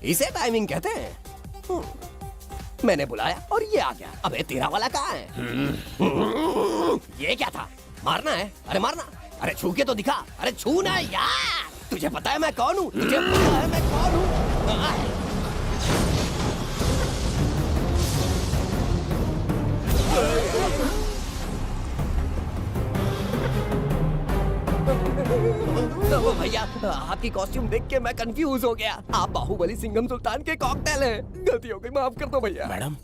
इसे टाइमिंग कहते हैं। मैंने बुलाया और ये आ गया। अबे तेरा वाला कहाँ है? ये क्या था? मारना है? अरे मारना। अरे छू के तो दिखा। अरे छू ना यार। तुझे पता है मैं कौन हूँ? तुझे पता है मैं कौन हूँ? भैया, आपकी कॉस्ट्यूम देख के मैं कंफ्यूज हो गया। आप बाहुबली सिंघम सुल्तान के कॉकटेल हैं। गलती हो गई, माफ कर दो भैया। मैडम,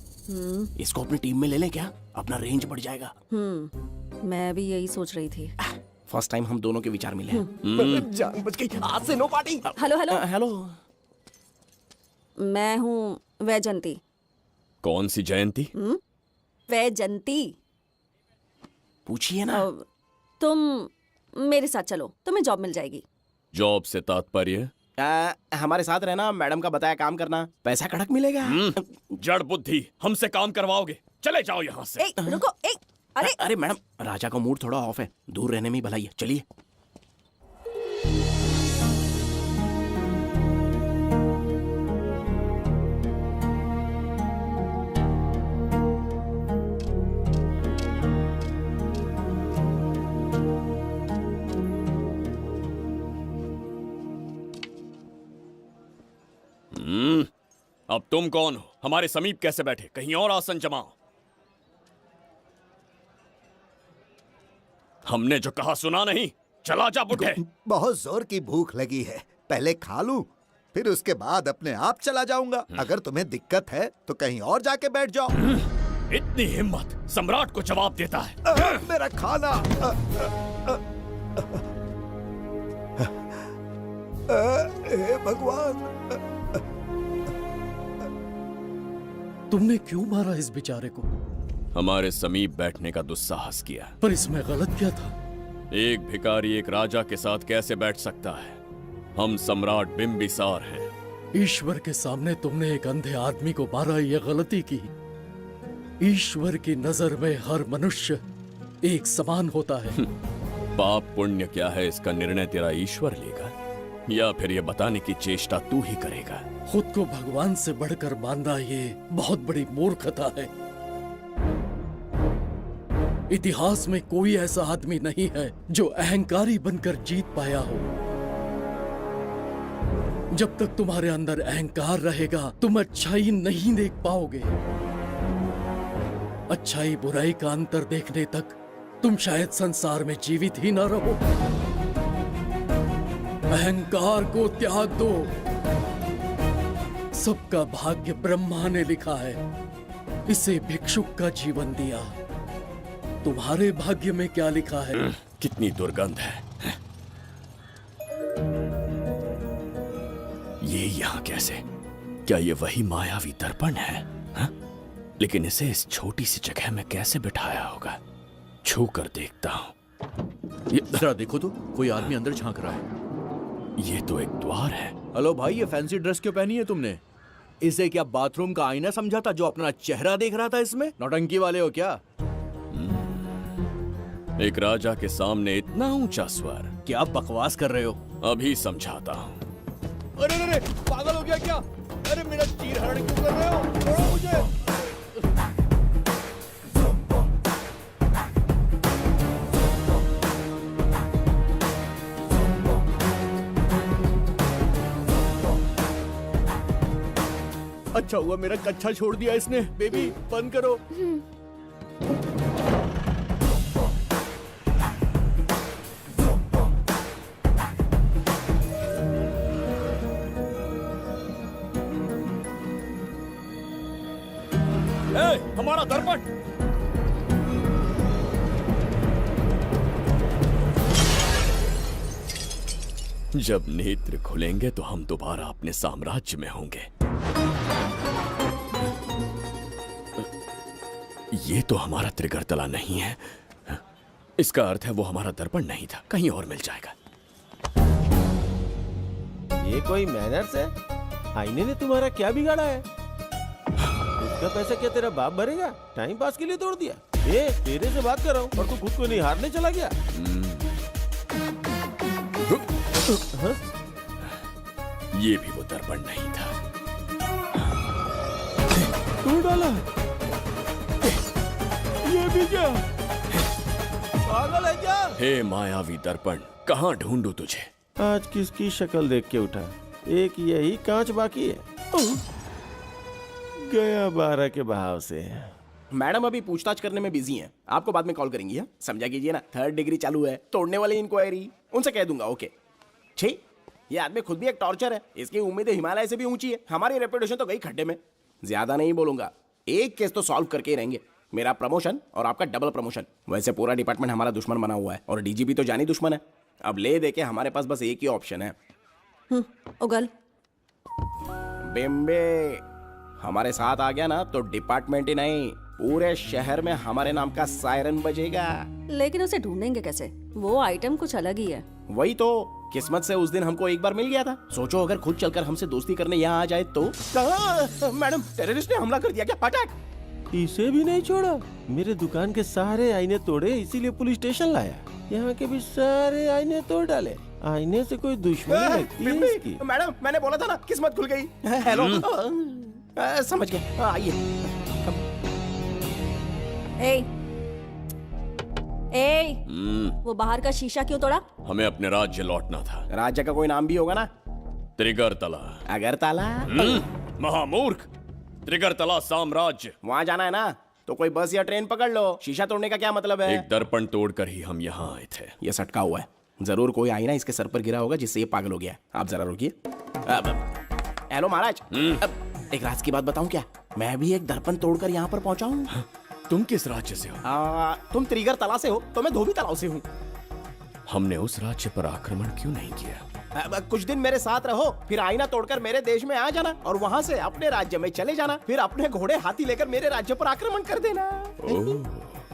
इसको अपनी टीम में ले लें क्या? अपना रेंज बढ़ जाएगा। मैं भी यही सोच रही थी। फर्स्ट टाइम हम दोनों के विचार मिले। जान बच गई। आज से no party. Hello hello hello, मैं हूँ वैजंती। कौन सी जयंती? वैजंती। पूछिए ना। तुम मेरे साथ चलो, तुम्हें जॉब मिल जाएगी। जॉब से तात्पर्य? हमारे साथ रहना, मैडम का बताया काम करना, पैसा कड़क मिलेगा। जड़ बुद्धि, हमसे काम करवाओगे? चले जाओ यहाँ से। रुको, अरे अरे मैडम, राजा का मूड थोड़ा ऑफ है, दूर रहने में ही भलाई है। चलिए। अब तुम कौन हो? हमारे समीप कैसे बैठे? कहीं और आसन जमाओ। हमने जो कहा सुना नहीं? चला जा बुढ़े। बहुत जोर की भूख लगी है, पहले खा लूं, फिर उसके बाद अपने आप चला जाऊंगा। अगर तुम्हें दिक्कत है तो कहीं और जाके बैठ जाओ। इतनी हिम्मत सम्राट को जवाब देता है। मेरा खाना। हे भगवान, तुमने क्यों मारा इस बेचारे को? हमारे समीप बैठने का दुस्साहस किया। पर इसमें गलत क्या था? एक भिखारी एक राजा के साथ कैसे बैठ सकता है? हम सम्राट बिंबिसार हैं। ईश्वर के सामने तुमने एक अंधे आदमी को मारा, ये गलती की। ईश्वर की नजर में हर मनुष्य एक समान होता है। पाप पुण्य क्या है इसका निर्णय तेरा ईश्वर लेगा, या फिर ये बताने की चेष्टा तू ही करेगा? खुद को भगवान से बढ़कर मानना ये बहुत बड़ी मूर्खता है। इतिहास में कोई ऐसा आदमी नहीं है जो अहंकारी बनकर जीत पाया हो। जब तक तुम्हारे अंदर अहंकार रहेगा तुम अच्छाई नहीं देख पाओगे। अच्छाई बुराई का अंतर देखने तक तुम शायद संसार में जीवित ही न रहो। अहंकार को त्याग दो। सबका भाग्य ब्रह्मा ने लिखा है, इसे भिक्षुक का जीवन दिया। तुम्हारे भाग्य में क्या लिखा है? कितनी दुर्गंध है। ये यहाँ कैसे? क्या ये वही मायावी दर्पण है? हा? लेकिन इसे इस छोटी सी जगह में कैसे बिठाया होगा? छू कर देखता हूँ। जरा देखो तो, कोई आदमी अंदर झांक रहा है। ये तो एक द्वार है। हेलो भाई, ये फैंसी ड्रेस क्यों पहनी है तुमने? इसे क्या बाथरूम का आईना समझा था जो अपना चेहरा देख रहा था इसमें? नौटंकी वाले हो क्या? एक राजा के सामने इतना ऊंचा स्वर। क्या बकवास कर रहे हो? अभी समझाता हूँ। अरे अरे, पागल हो गया क्या? अरे मेरा चीर हरण क्यों कर रहे हो? छोड़ो मुझे। अच्छा हुआ मेरा कच्छा छोड़ दिया इसने। बेबी बंद करो। हमारा दर्पण। जब नेत्र खुलेंगे तो हम दोबारा अपने साम्राज्य में होंगे। ये तो हमारा त्रिगर्तला नहीं है। इसका अर्थ है वो हमारा दर्पण नहीं था, कहीं और मिल जाएगा। ये कोई मैनर्स है? आईने ने तुम्हारा क्या बिगाड़ा है? उसका पैसा क्या तेरा बाप भरेगा? टाइम पास के लिए तोड़ दिया? ये तेरे से बात कर रहा हूँ और तू खुद को नहीं हारने चला गया? हाँ? ये भी वो दर्पण नहीं था। तू डाला? ये भी क्या? पागल है क्या? हे मायावी दर्पण, कहाँ ढूंढूं तुझे? आज किसकी शक्ल देख के उठा? एक यही कांच बाकी है। गया 12 के बहाव से। मैडम अभी पूछताछ करने में बिजी हैं। आपको बाद में कॉल करेंगी। हाँ? समझा कीजिए ना, 3rd डिग्री चालू है, तोड़ने वाली इंक्वायरी। उनसे कह दूंगा। ओके। छी, ये आदमी खुद भी एक टॉर्चर है। इसकी उम्मीदें हिमालय से भी ऊंची है। हमारी रेपुटेशन तो गई खड्डे में। ज्यादा नहीं बोलूंगा, एक केस तो सॉल्व करके ही रहेंगे। मेरा प्रमोशन और आपका डबल प्रमोशन। वैसे पूरा डिपार्टमेंट हमारा दुश्मन बना हुआ है और डीजीपी तो जानी दुश्मन है। अब ले दे के हमारे पास बस एक ही ऑप्शन है। उगल बिम्बे हमारे साथ आ गया ना तो डिपार्टमेंट ही नहीं, पूरे शहर में हमारे नाम का सायरन बजेगा। लेकिन उसे ढूंढेंगे कैसे? वो आइटम कुछ अलग ही है। वही तो, किस्मत से उस दिन हमको एक बार मिल गया था। सोचो अगर खुद चलकर हमसे दोस्ती करने यहाँ आ जाए तो। मैडम, टेररिस्ट ने हमला कर दिया क्या? अटैक! इसे भी नहीं छोड़ा। मेरे दुकान के सारे आईने तोड़े, इसीलिए पुलिस स्टेशन लाया। यहाँ के भी सारे आईने तोड़ डाले। आईने से कोई दुश्मनी लगती है इसकी? मैडम, मैंने बोला था ना, किस्मत खुल गई। हेलो, समझ गए। आइए। वो बाहर का शीशा क्यों तोड़ा? हमें अपने राज्य लौटना था। राज्य का कोई नाम भी होगा ना? त्रिगर्तला। अगरतला? महामूर्ख, त्रिगर्तला साम्राज्य। वहाँ जाना है ना तो कोई बस या ट्रेन पकड़ लो। शीशा तोड़ने का क्या मतलब है? एक दर्पण तोड़कर ही हम यहाँ आए थे। ये सटका हुआ है, जरूर कोई आईना इसके सर पर गिरा होगा जिससे ये पागल हो गया। आप जरा रुकिए। हेलो महाराज, एक राज की बात बताऊं क्या? मैं भी एक दर्पण तोड़कर यहाँ पर पहुंचा हूँ। तुम किस राज्य से हो? तुम त्रिगर्तला से हो तो मैं धोबी तालाब से हूँ। हमने उस राज्य पर आक्रमण क्यों नहीं किया? कुछ दिन मेरे साथ रहो, फिर आईना तोड़कर मेरे देश में आ जाना और वहाँ से अपने राज्य में चले जाना। फिर अपने घोड़े हाथी लेकर मेरे राज्य पर आक्रमण कर देना। ओह,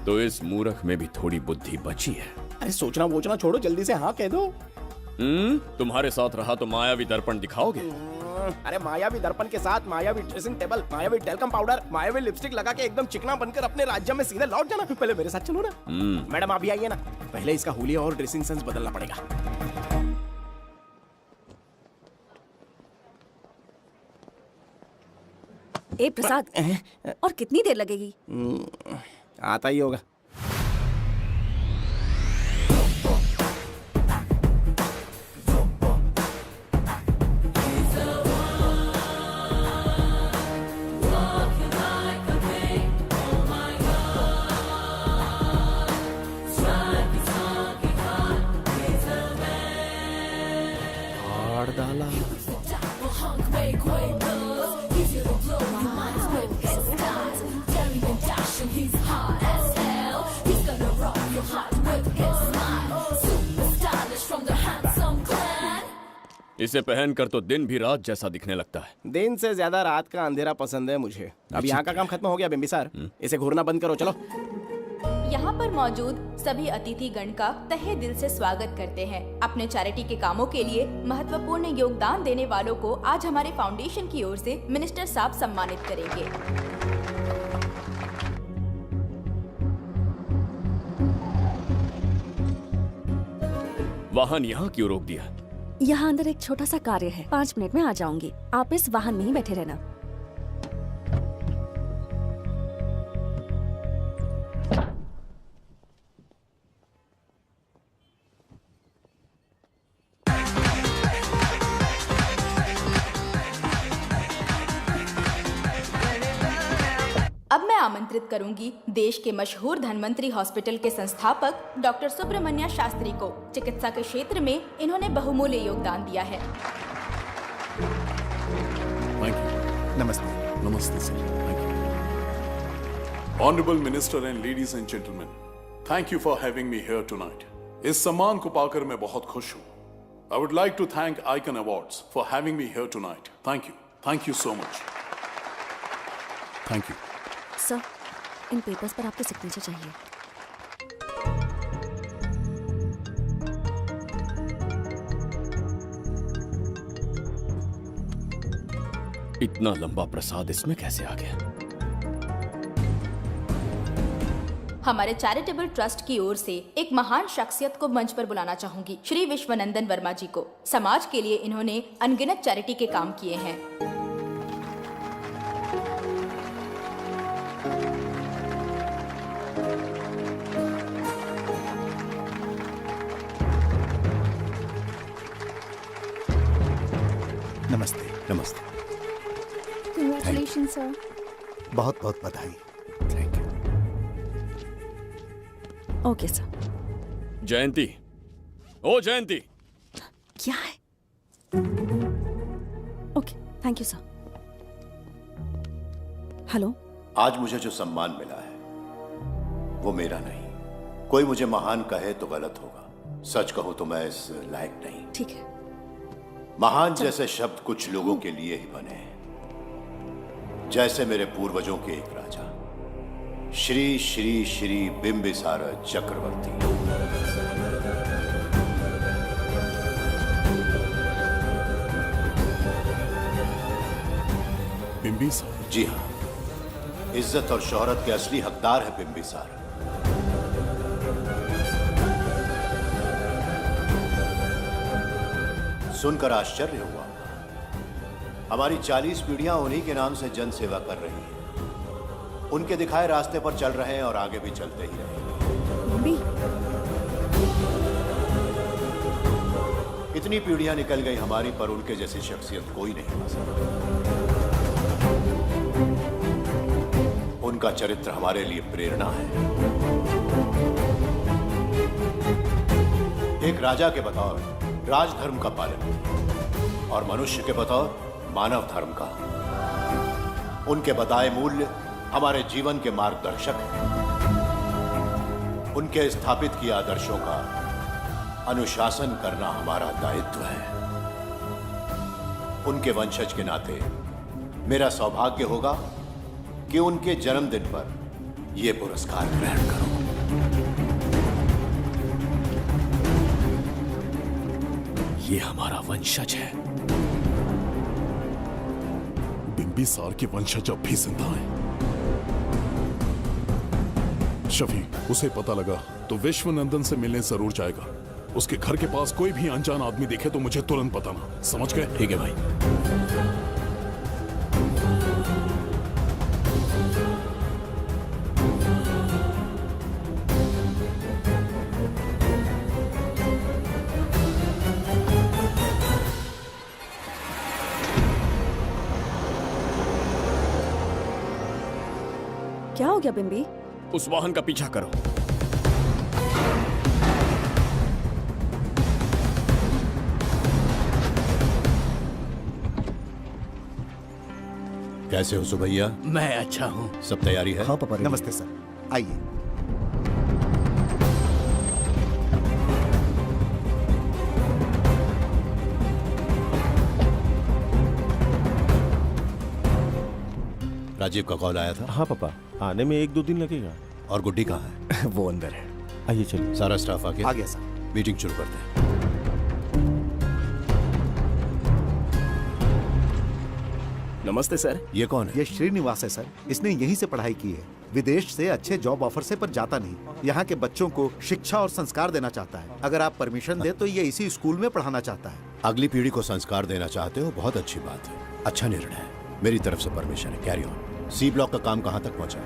तो इस मूर्ख में भी थोड़ी बुद्धि बची है। अरे सोचना वोचना छोड़ो, जल्दी से हाँ कह दो। तुम्हारे साथ रहा तो मायावी दर्पण दिखाओगे? अरे मायावी दर्पण के साथ मायावी ड्रेसिंग टेबल, मायावी टेल्कम पाउडर, मायावी लिपस्टिक लगा के एकदम चिकना बनकर अपने राज्य में सीधे लौट जाना। पहले मेरे साथ चलो ना। मैडम आप भी आइए ना, पहले इसका हुलिया और ड्रेसिंग सेंस बदलना पड़ेगा। ए प्रसाद, और कितनी देर लगेगी? आता ही होगा। इसे पहनकर तो दिन भी रात जैसा दिखने लगता है। दिन से ज्यादा रात का अंधेरा पसंद है मुझे। अब यहाँ का काम खत्म हो गया बिम्बिसार, इसे घूरना बंद करो। चलो। यहाँ पर मौजूद सभी अतिथि गण का तहे दिल से स्वागत करते हैं। अपने चैरिटी के कामों के लिए महत्वपूर्ण योगदान देने वालों को आज हमारे फाउंडेशन की ओर से मिनिस्टर साहब सम्मानित करेंगे। वाहन यहाँ क्यों रोक दिया? यहाँ अंदर एक छोटा सा कार्य है, 5 मिनट में आ जाऊंगी। आप इस वाहन में ही बैठे रहना। अब मैं आमंत्रित करूंगी देश के मशहूर धन्वंतरी हॉस्पिटल के संस्थापक डॉक्टर सुब्रमण्य शास्त्री को। चिकित्सा के क्षेत्र में इन्होंने बहुमूल्य योगदान दिया है। नमस्ते। नमस्ते sir. Thank you. Honourable minister and ladies and gentleman, thank you for having me here tonight. इस सम्मान को पाकर मैं बहुत खुश हूँ। I would like to thank Icon Awards for having me here tonight. Thank you so much. Thank you. Sir, इन papers पर आपके सिग्नेचर चाहिए। इतना लंबा प्रसाद इसमें कैसे आ गया? हमारे चैरिटेबल ट्रस्ट की ओर से एक महान शख्सियत को मंच पर बुलाना चाहूंगी, श्री विश्वनंदन वर्मा जी को। समाज के लिए इन्होंने अनगिनत चैरिटी के काम किए हैं। नमस्ते। नमस्ते। Congratulation sir. बहुत बहुत बधाई। Okay sir. जयंती, ओ जयंती, क्या है? Okay, thank you sir. Hello. आज मुझे जो सम्मान मिला है वो मेरा नहीं। कोई मुझे महान कहे तो गलत होगा, सच कहूं तो मैं इस लायक नहीं। ठीक है। महान जैसे शब्द कुछ लोगों के लिए ही बने हैं, जैसे मेरे पूर्वजों के एक राजा श्री श्री श्री बिंबिसार चक्रवर्ती। बिंबिसार? जी हाँ, इज्जत और शोहरत के असली हकदार है बिंबिसार। सुनकर आश्चर्य हुआ। हमारी 40 पीढ़ियां उन्हीं के नाम से जन सेवा कर रही हैं। उनके दिखाए रास्ते पर चल रहे हैं और आगे भी चलते ही रहेंगे। इतनी पीढ़ियां निकल गई हमारी, पर उनके जैसी शख्सियत कोई नहीं बन सकता। उनका चरित्र हमारे लिए प्रेरणा है। एक राजा के बतौर राजधर्म का पालन और मनुष्य के बतौर मानव धर्म का। उनके बताए मूल्य हमारे जीवन के मार्गदर्शक हैं। उनके स्थापित किए आदर्शों का अनुशासन करना हमारा दायित्व है। उनके वंशज के नाते मेरा सौभाग्य होगा कि उनके जन्मदिन पर यह पुरस्कार ग्रहण करूं। ये हमारा वंशज है। बिंबिसार के वंशज अब भी जिंदा हैं। शफी, उसे पता लगा तो विश्वनंदन से मिलने जरूर जाएगा। उसके घर के पास कोई भी अनजान आदमी दिखे तो मुझे तुरंत बताना, समझ गए? ठीक है भाई। क्या हो गया बिम्बी? उस वाहन का पीछा करो। कैसे हो सुभैया? मैं अच्छा हूं। सब तैयारी है? हाँ पापा। नमस्ते सर, आइए। राजीव का कॉल आया था? हाँ पापा, आने में 1-2 दिन लगेगा। और गुड्डी कहाँ है? वो अंदर है। आइए चलिए। सारा स्टाफ आ गया? आ गया सर। मीटिंग शुरू करते हैं। नमस्ते सर। ये कौन है? ये श्रीनिवास है सर। इसने यहीं से पढ़ाई की है। विदेश से अच्छे जॉब ऑफर से पर जाता नहीं। यहाँ के बच्चों को शिक्षा और संस्कार देना चाहता है। अगर आप परमिशन दे तो ये इसी स्कूल में पढ़ाना चाहता है। अगली पीढ़ी को संस्कार देना चाहते हो, बहुत अच्छी बात है। अच्छा निर्णय है। मेरी तरफ से परमिशन है। Carry on. सी ब्लॉक का काम कहाँ तक पहुँचा?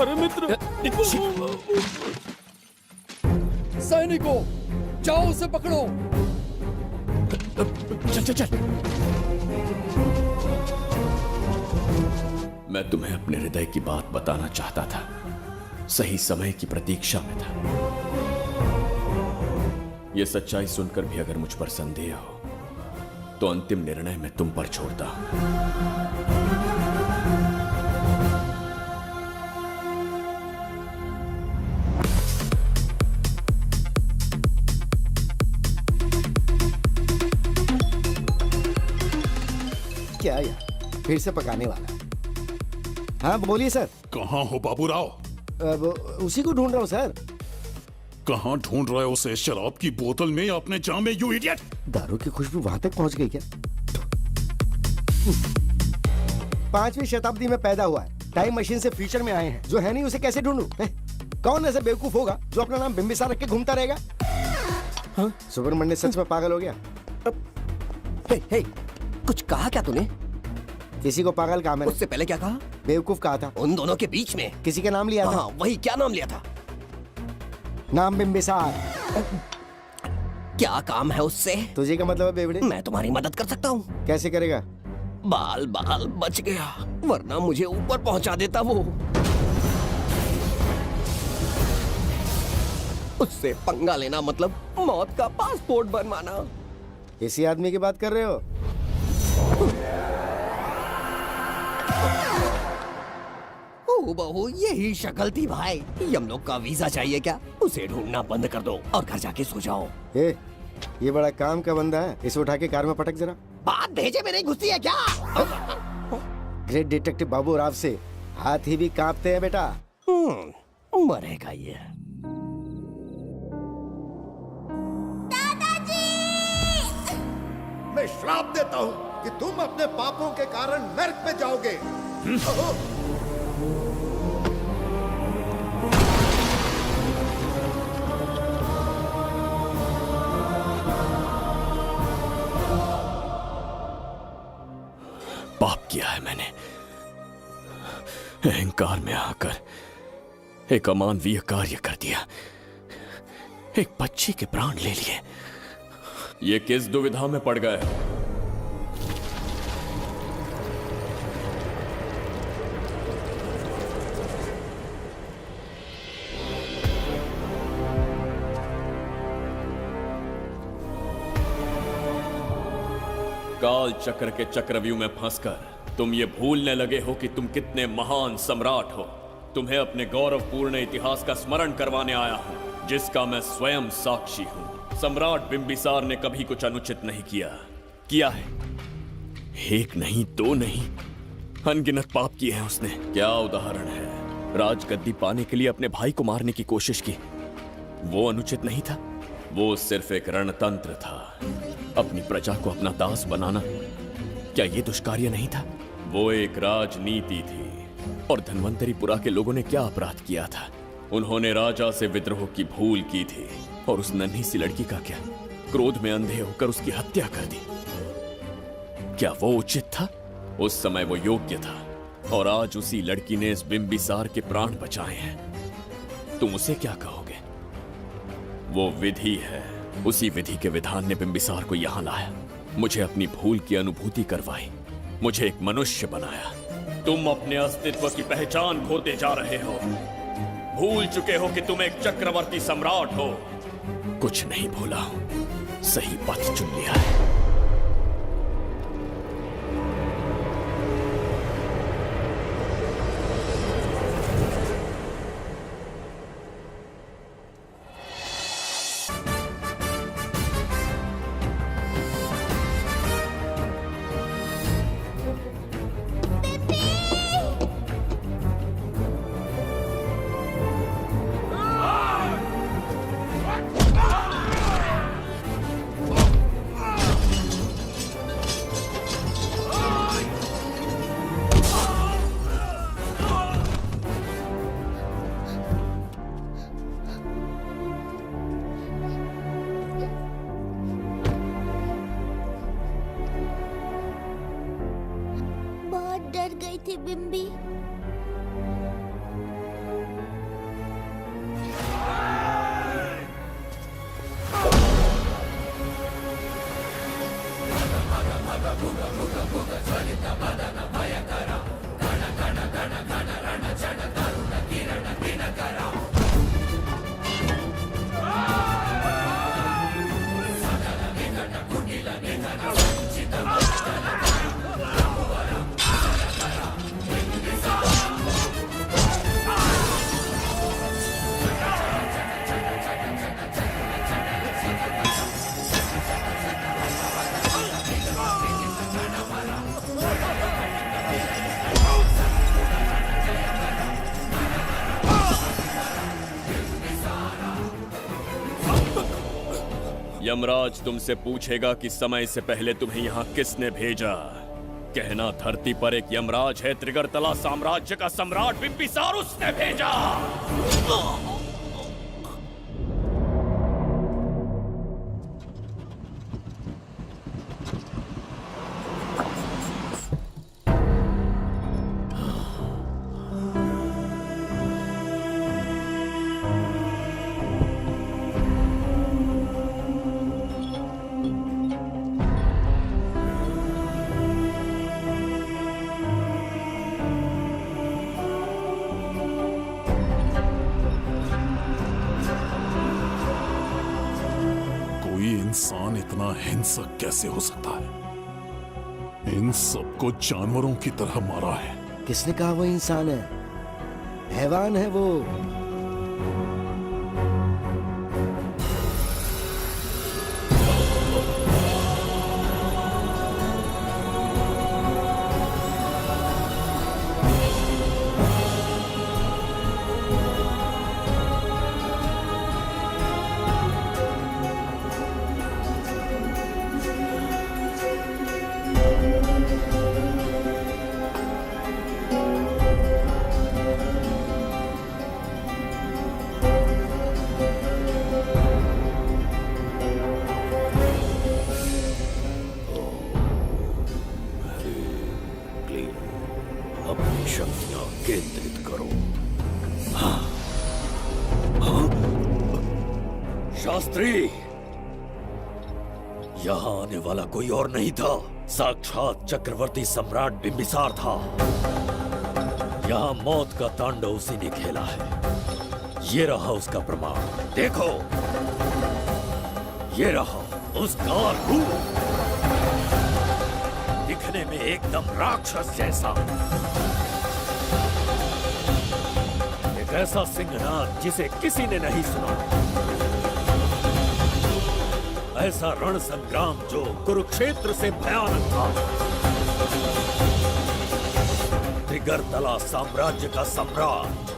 हमारे मित्र। सैनिकों, जाओ उसे पकड़ो। चल चल चल। मैं तुम्हें अपने हृदय की बात बताना चाहता था, सही समय की प्रतीक्षा में था। यह सच्चाई सुनकर भी अगर मुझ पर संदेह हो तो अंतिम निर्णय मैं तुम पर छोड़ता हूं। क्या यार, फिर से पकाने वाला। हाँ बोलिए सर। कहाँ हो बाबूराव? अब उसी को ढूंढ रहा हूँ सर। कहाँ ढूंढ रहे हो उसे? शराब की बोतल में या अपने जाम में, यू इडियट? दारू की खुशबू वहां तक पहुंच गई क्या? 5वीं शताब्दी में पैदा हुआ है, टाइम मशीन से फ्यूचर में आए हैं, जो है नहीं उसे कैसे ढूंढूं? कौन ऐसा बेवकूफ होगा जो अपना नाम बिंबिसार रख के घूमता रहेगा? हाँ? सुब्रमण्य सच में पागल हो गया। हे, कुछ कहा क्या तूने? किसी को पागल कहा मैंने। उससे पहले क्या कहा? बेवकूफ कहा था। उन दोनों के बीच में किसी का नाम लिया था। हाँ, वही, क्या नाम लिया था? नाम बिंबिसार। क्या काम है उससे? तुझे का मतलब है बेवड़े? मैं तुम्हारी मदद कर सकता हूँ। कैसे करेगा? बाल बच गया, वरना मुझे ऊपर पहुंचा देता वो। उससे पंगा लेना मतलब मौत का पासपोर्ट बनवाना। इसी आदमी की बात कर रहे हो? ओ बहू, यही शक्ल थी भाई। यमलोक का वीजा चाहिए क्या? उसे ढूंढना बंद कर दो और घर जाके सो जाओ। ये बड़ा काम का बंदा है, इसे उठा के कार में पटक जरा। बात भेजे में नहीं घुसती है क्या? ग्रेट डिटेक्टिव बाबू राव से हाथ ही भी कांपते हैं बेटा। मरेगा ये। मैं श्राप देता हूँ कि तुम अपने पापों के कारण नर्क में जाओगे। पाप किया है मैंने। अहंकार में आकर एक अमानवीय कार्य कर दिया, एक बच्ची के प्राण ले लिए। ये किस दुविधा में पड़ गए? काल चक्र के चक्रव्यूह में फंसकर तुम ये भूलने लगे हो कि तुम कितने महान सम्राट हो। तुम्हें अपने गौरवपूर्ण इतिहास का स्मरण करवाने आया हूं, जिसका मैं स्वयं साक्षी हूं। सम्राट बिंबिसार ने कभी कुछ अनुचित नहीं किया है। एक नहीं, दो नहीं, अनगिनत पाप किए हैं उसने। क्या उदाहरण है? राजगद्दी पाने के लिए अपने भाई को मारने की कोशिश की, वो अनुचित नहीं था? वो सिर्फ एक रणतंत्र था। अपनी प्रजा को अपना दास बनाना, क्या ये दुष्कार्य नहीं था? वो एक राजनीति थी। और धन्वंतरीपुरा के लोगों ने क्या अपराध किया था? उन्होंने राजा से विद्रोह की भूल की थी। और उस नन्ही सी लड़की का क्या? क्रोध में अंधे होकर उसकी हत्या कर दी। क्या वो उचित था? उस समय वो योग्य था। और आज उसी लड़की ने इस बिंबिसार के प्राण बचाए हैं। तुम उसे क्या कहोगे? वो विधि है। उसी विधि के विधान ने बिंबिसार को यहां लाया, मुझे अपनी भूल की अनुभूति करवाई, मुझे एक मनुष्य बनाया। तुम अपने अस्तित्व की पहचान खोते जा रहे हो। भूल चुके हो कि तुम एक चक्रवर्ती सम्राट हो। कुछ नहीं भूला हूं, सही पथ चुन लिया है। बहुत डर गई थी बिम्बी। यमराज तुमसे पूछेगा कि समय से पहले तुम्हें यहाँ किसने भेजा। कहना धरती पर एक यमराज है, त्रिगर्तला साम्राज्य का सम्राट बिम्बिसार उसने भेजा। इंसान इतना हिंसक कैसे हो सकता है? इन सबको जानवरों की तरह मारा है। किसने कहा वो इंसान है? हैवान है वो। अपनी शक्तियां केंद्रित करो। शास्त्री, यहां आने वाला कोई और नहीं था, साक्षात चक्रवर्ती सम्राट बिंबिसार था। यहां मौत का तांडव उसी ने खेला है। ये रहा उसका प्रमाण, देखो, ये रहा उसका रूप, दिखने में एकदम राक्षस जैसा। एक ऐसा सिंहनाद जिसे किसी ने नहीं सुना, ऐसा रण संग्राम जो कुरुक्षेत्र से भयानक था। त्रिगर्तला साम्राज्य का सम्राट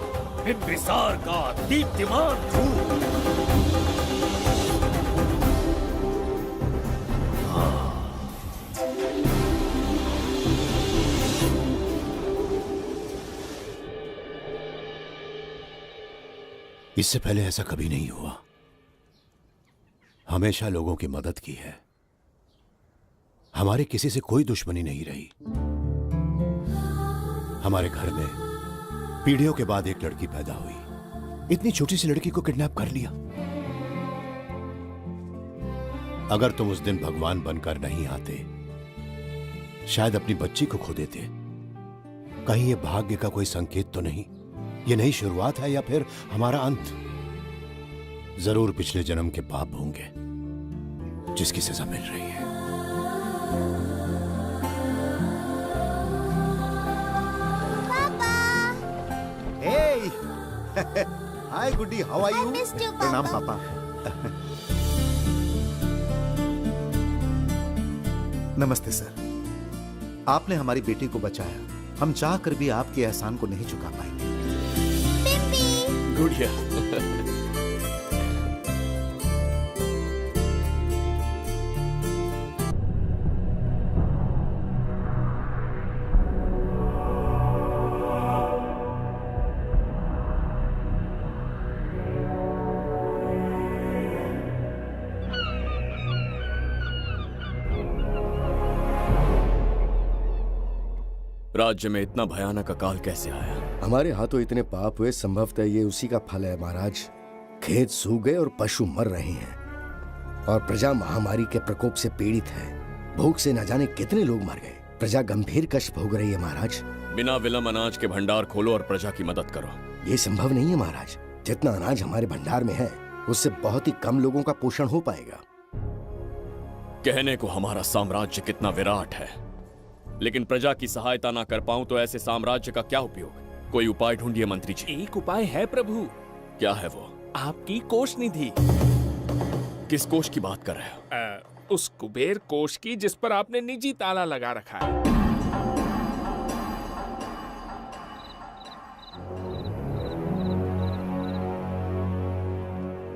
बिंबिसार का दीप्तिमान रूप। इससे पहले ऐसा कभी नहीं हुआ। हमेशा लोगों की मदद की है। हमारे किसी से कोई दुश्मनी नहीं रही। हमारे घर में पीढ़ियों के बाद एक लड़की पैदा हुई। इतनी छोटी सी लड़की को किडनैप कर लिया। अगर तुम उस दिन भगवान बनकर नहीं आते, शायद अपनी बच्ची को खो देते। कहीं ये भाग्य का कोई संकेत तो नहीं? ये नई शुरुआत है या फिर हमारा अंत? जरूर पिछले जन्म के पाप होंगे जिसकी सजा मिल रही है। हाय गुड्डी, हाउ आर यू? प्रणाम पापा। नमस्ते सर। आपने हमारी बेटी को बचाया। हम चाह कर भी आपके एहसान को नहीं चुका पाएंगे। गुड़िया, राज्य में इतना भयानक अकाल कैसे आया? हमारे हाथों इतने पाप हुए, संभवतः ये उसी का फल है महाराज। खेत सूख गए और पशु मर रहे हैं और प्रजा महामारी के प्रकोप से पीड़ित है। भूख से न जाने कितने लोग मर गए। प्रजा गंभीर कष्ट भोग रही है महाराज। बिना विलंब अनाज के भंडार खोलो और प्रजा की मदद करो। ये संभव नहीं है महाराज। जितना अनाज हमारे भंडार में है उससे बहुत ही कम लोगों का पोषण हो पाएगा। कहने को हमारा साम्राज्य कितना विराट है, लेकिन प्रजा की सहायता ना कर पाऊं तो ऐसे साम्राज्य का क्या उपयोग। कोई उपाय ढूंढिए मंत्री जी। एक उपाय है प्रभु। क्या है वो? आपकी कोष निधि। किस कोष की बात कर रहे हो? उस कुबेर कोष की जिस पर आपने निजी ताला लगा रखा है।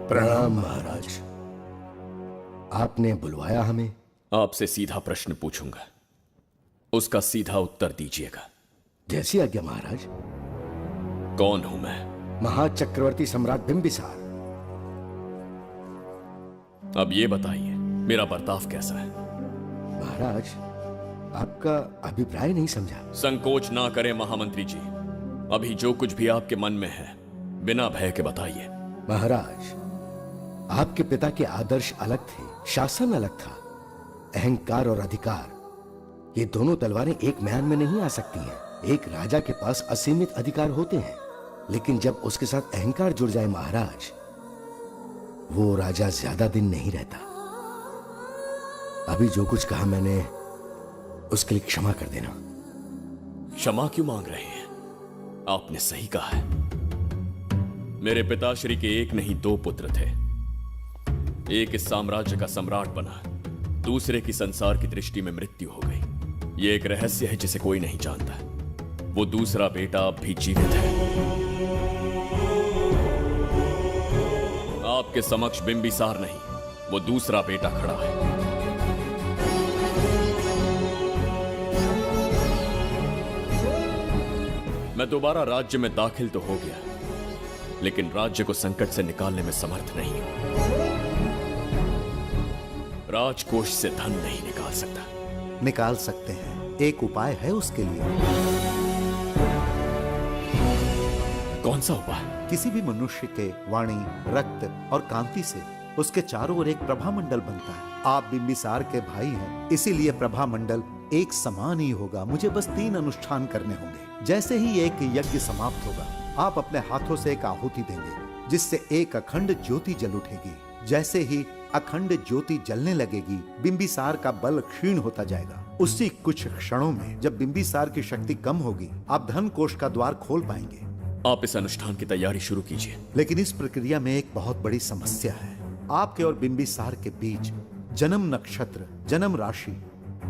प्रणाम महाराज। आपने बुलवाया हमें? आपसे सीधा प्रश्न पूछूंगा, उसका सीधा उत्तर दीजिएगा। जैसी आज्ञा महाराज। कौन हूं मैं? महाचक्रवर्ती सम्राट बिंबिसार। अब ये बताइए मेरा बर्ताव कैसा है? महाराज, आपका अभिप्राय नहीं समझा। संकोच ना करें महामंत्री जी, अभी जो कुछ भी आपके मन में है बिना भय के बताइए। महाराज, आपके पिता के आदर्श अलग थे, शासन अलग था। अहंकार और अधिकार ये दोनों तलवारें एक म्यान में नहीं आ सकती हैं। एक राजा के पास असीमित अधिकार होते हैं, लेकिन जब उसके साथ अहंकार जुड़ जाए महाराज, वो राजा ज्यादा दिन नहीं रहता। अभी जो कुछ कहा मैंने उसके लिए क्षमा कर देना। क्षमा क्यों मांग रहे हैं? आपने सही कहा है। मेरे पिताश्री के एक नहीं दो पुत्र थे। एक इस साम्राज्य का सम्राट बना, दूसरे की संसार की दृष्टि में मृत्यु हो गई। ये एक रहस्य है जिसे कोई नहीं जानता। वो दूसरा बेटा अब भी जीवित है। आपके समक्ष बिंबिसार नहीं, वो दूसरा बेटा खड़ा है। मैं दोबारा राज्य में दाखिल तो हो गया, लेकिन राज्य को संकट से निकालने में समर्थ नहीं हूं। राजकोष से धन नहीं निकाल सकता। निकाल सकते हैं, एक उपाय है उसके लिए। कौन सा उपाय? किसी भी मनुष्य के वाणी, रक्त और कांति से उसके चारों ओर एक प्रभामंडल बनता है। आप बिंबिसार के भाई हैं, इसीलिए प्रभामंडल एक समान ही होगा। मुझे बस 3 अनुष्ठान करने होंगे। जैसे ही एक यज्ञ समाप्त होगा, आप अपने हाथों से एक आहुति देंगे, जिससे एक अखंड ज्योति जल उठेगी। जैसे ही अखंड ज्योति जलने लगेगी, बिंबिसार का बल क्षीण होता जाएगा। उसी कुछ क्षणों में जब बिंबिसार की शक्ति कम होगी, आप धन कोष का द्वार खोल पाएंगे। आप इस अनुष्ठान की तैयारी शुरू कीजिए। लेकिन इस प्रक्रिया में एक बहुत बड़ी समस्या है। आपके और बिंबिसार के बीच जन्म नक्षत्र, जन्म राशि,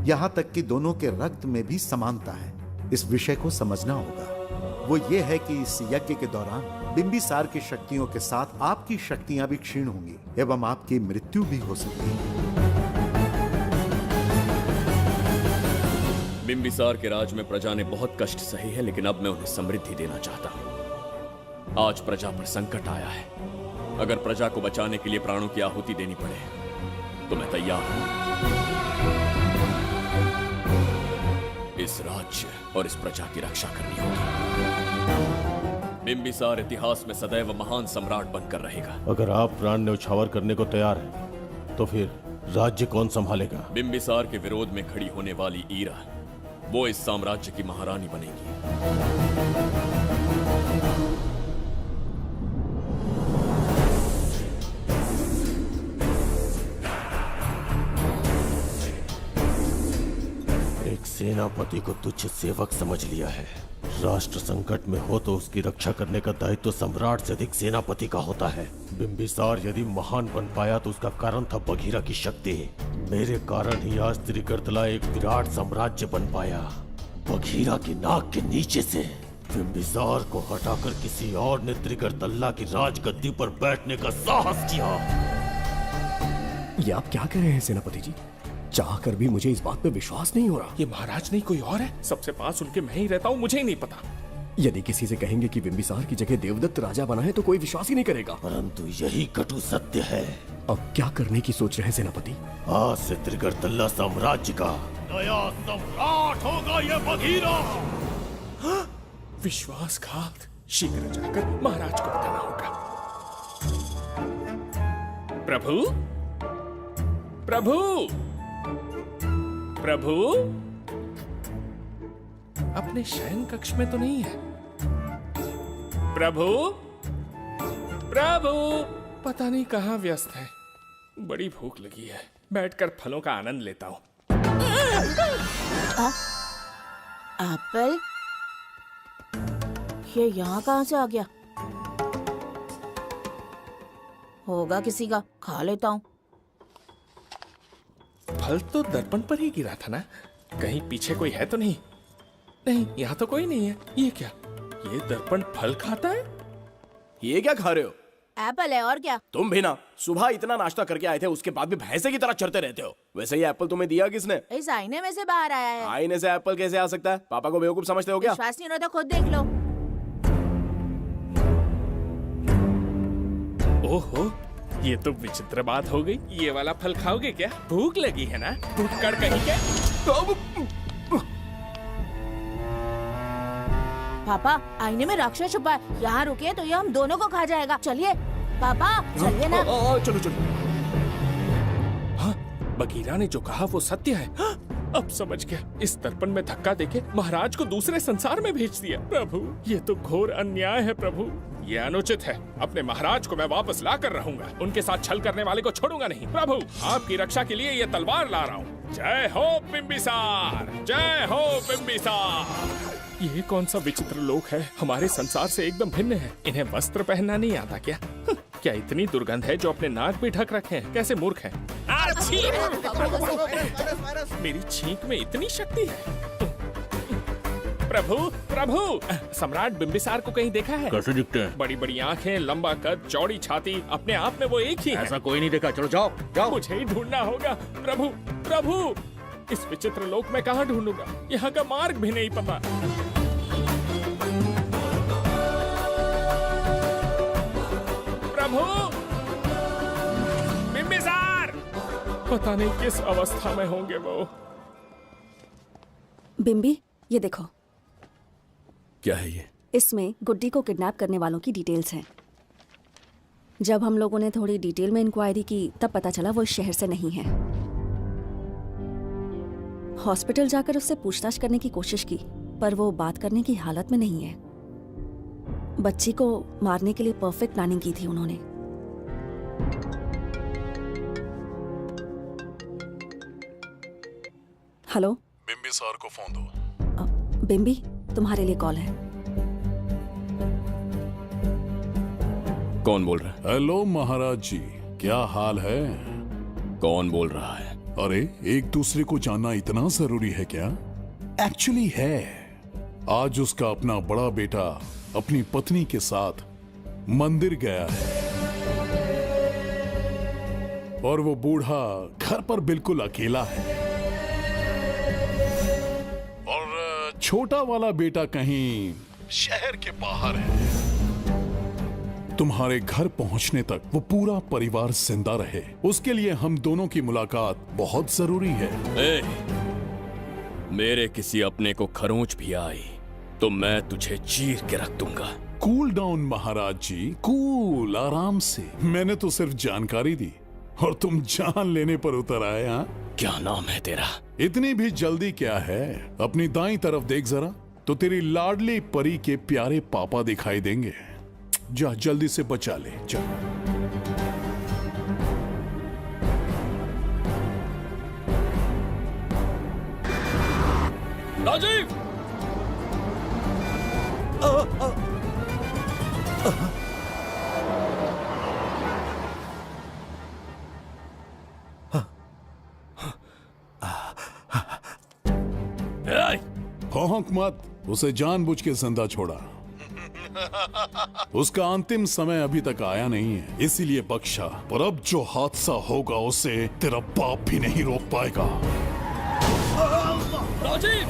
यहाँ तक कि दोनों के रक्त में भी समानता है। इस विषय को समझना होगा। वो ये है कि इस यज्ञ के दौरान बिंबिसार की शक्तियों के साथ आपकी शक्तियां भी क्षीण होंगी एवं आपकी मृत्यु भी हो सकती है। बिंबिसार के राज में प्रजा ने बहुत कष्ट सहे हैं, लेकिन अब मैं उन्हें समृद्धि देना चाहता हूँ। आज प्रजा पर संकट आया है। अगर प्रजा को बचाने के लिए प्राणों की आहुति देनी पड़े तो मैं तैयार हूं। इस राज्य और इस प्रजा की रक्षा करनी होगी। बिंबिसार इतिहास में सदैव महान सम्राट बनकर रहेगा। अगर आप प्राण न्यौछावर करने को तैयार हैं, तो फिर राज्य कौन संभालेगा? बिंबिसार के विरोध में खड़ी होने वाली ईरा, वो इस साम्राज्य की महारानी बनेगी। सेनापति को तुच्छ सेवक समझ लिया है। राष्ट्र संकट में हो तो उसकी रक्षा करने का दायित्व सम्राट से अधिक सेनापति का होता है। बिंबिसार यदि महान बन पाया तो उसका कारण था बघीरा की शक्ति। मेरे कारण ही आज त्रिगर्तला एक विराट साम्राज्य बन पाया। बघीरा की नाक के नीचे से बिंबिसार को हटाकर किसी और ने त्रिगर्तला की राजगद्दी पर बैठने का साहस किया। ये आप क्या कह रहे हैं सेनापति जी? चाहकर भी मुझे इस बात पे विश्वास नहीं हो रहा। ये महाराज नहीं कोई और है। सबसे पास उनके मैं ही रहता हूँ, मुझे ही नहीं पता। यदि किसी से कहेंगे कि बिंबिसार की जगह देवदत्त राजा बना है तो कोई विश्वास ही नहीं करेगा। परंतु यही कटु सत्य है। अब क्या करने की सोच रहे हैं सेनापति? आज से त्रिगर्तला साम्राज्य का नया सम्राट होगा ये बघीरा। विश्वासघात। शीघ्र जाकर महाराज को बताना होगा। प्रभु, प्रभु, प्रभु, अपने शयन कक्ष में तो नहीं है। प्रभु, प्रभु, पता नहीं कहाँ व्यस्त है। बड़ी भूख लगी है, बैठकर फलों का आनंद लेता हूँ। एप्पल, ये यहाँ कहाँ से आ गया? होगा किसी का, खा लेता हूँ। फल तो दर्पण पर ही गिरा था ना, कहीं पीछे कोई है तो नहीं? नहीं, यहाँ तो कोई नहीं है। ये क्या, ये दर्पण फल खाता है? ये क्या खा रहे हो? एप्पल है, और क्या? तुम भी ना, सुबह इतना नाश्ता करके आए थे, उसके बाद भी भैंसे की तरह चरते रहते हो। वैसे ये एप्पल तुम्हें दिया किसने? इस आईने में से बाहर आया है। आईने से एप्पल कैसे आ सकता है? पापा को बेवकूफ समझते हो क्या? विश्वास नहीं हो तो खुद देख लो। ओहो, ये तो विचित्र बात हो गई। ये वाला फल खाओगे क्या? भूख लगी है ना? भूख कहीं के? पापा, आईने में राक्षस छुपा है, यहाँ रुके तो ये हम दोनों को खा जाएगा। चलिए पापा, चलिए ना। चलो चलो। हाँ, बगीरा ने जो कहा वो सत्य है। हाँ, अब समझ गया। इस दर्पण में धक्का देके महाराज को दूसरे संसार में भेज दिया। प्रभु, ये तो घोर अन्याय है प्रभु। ये अनुचित है। अपने महाराज को मैं वापस ला कर रहूंगा। उनके साथ छल करने वाले को छोड़ूंगा नहीं। प्रभु, आपकी रक्षा के लिए ये तलवार ला रहा हूँ। जय हो बिंबिसार, जय हो बिंबिसार। ये कौन सा विचित्र लोक है, हमारे संसार से एकदम भिन्न है। इन्हें वस्त्र पहनना नहीं आता क्या? क्या इतनी दुर्गंध है जो अपने नाक भी ढक रखे हैं? कैसे मूर्ख हैं। मेरी छींक में इतनी शक्ति है। प्रभु, प्रभु, सम्राट बिंबिसार को कहीं देखा है? कैसे दिखते हैं? बड़ी बड़ी आंखें, लंबा कद, चौड़ी छाती, अपने आप में वो एक ही है। ऐसा कोई नहीं देखा। चलो जाओ जाओ। मुझे ही ढूंढना होगा। प्रभु, प्रभु, इस विचित्र लोक में कहाँ ढूंढूंगा? यहाँ का मार्ग भी नहीं पता। प्रभु, बिंबिसार, पता नहीं किस अवस्था में होंगे वो। बिम्बी, ये देखो। क्या है ये? इसमें गुड्डी को किडनैप करने वालों की डिटेल्स हैं। जब हम लोगों ने थोड़ी डिटेल में इंक्वायरी की तब पता चला वो इस शहर से नहीं है। हॉस्पिटल जाकर उससे पूछताछ करने की कोशिश की पर वो बात करने की हालत में नहीं है। बच्ची को मारने के लिए परफेक्ट प्लानिंग की थी उन्होंने। हेलो, बिंबिसार को फोन दो। बिम्बी, तुम्हारे लिए कॉल है। कौन बोल रहा है? हेलो महाराज जी, क्या हाल है? कौन बोल रहा है? अरे, एक दूसरे को जानना इतना जरूरी है क्या? एक्चुअली है। आज उसका अपना बड़ा बेटा अपनी पत्नी के साथ मंदिर गया है और वो बूढ़ा घर पर बिल्कुल अकेला है और छोटा वाला बेटा कहीं शहर के बाहर है। तुम्हारे घर पहुंचने तक वो पूरा परिवार जिंदा रहे, उसके लिए हम दोनों की मुलाकात बहुत जरूरी है। मेरे किसी अपने को खरोंच भी आई तो मैं तुझे चीर के रख दूंगा। कूल डाउन महाराज जी, कूल, आराम से। मैंने तो सिर्फ जानकारी दी और तुम जान लेने पर उतर आए। हाँ, क्या नाम है तेरा? इतनी भी जल्दी क्या है? अपनी दाईं तरफ देख जरा, तो तेरी लाडली परी के प्यारे पापा दिखाई देंगे। जा, जल्दी से बचा ले, जा। राजीव! भौंक मत, उसे जानबूझ के जिंदा छोड़ा। उसका अंतिम समय अभी तक आया नहीं है, इसीलिए बख्शा। पर अब जो हादसा होगा उसे तेरा बाप भी नहीं रोक पाएगा। राजीव!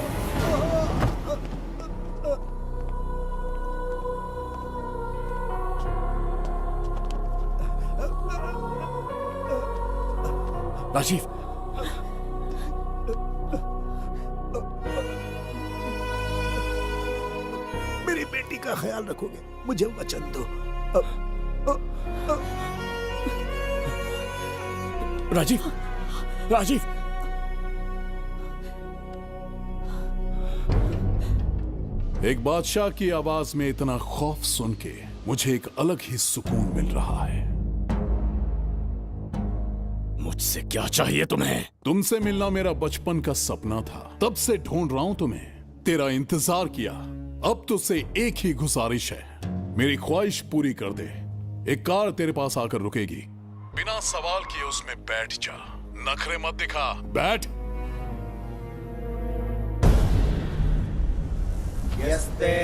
राजीव, मेरी बेटी का ख्याल रखोगे? मुझे वचन दो। राजीव, राजीव, एक बादशाह की आवाज में इतना खौफ सुन के मुझे एक अलग ही सुकून मिल रहा है। मुझसे क्या चाहिए तुम्हें? तुमसे मिलना मेरा बचपन का सपना था, तब से ढूंढ रहा हूं तुम्हें, तेरा इंतजार किया। अब तुझसे एक ही गुजारिश है, मेरी ख्वाहिश पूरी कर दे। एक कार तेरे पास आकर रुकेगी, बिना सवाल किए उसमें बैठ जा, नखरे मत दिखा, बैठ। यस्ते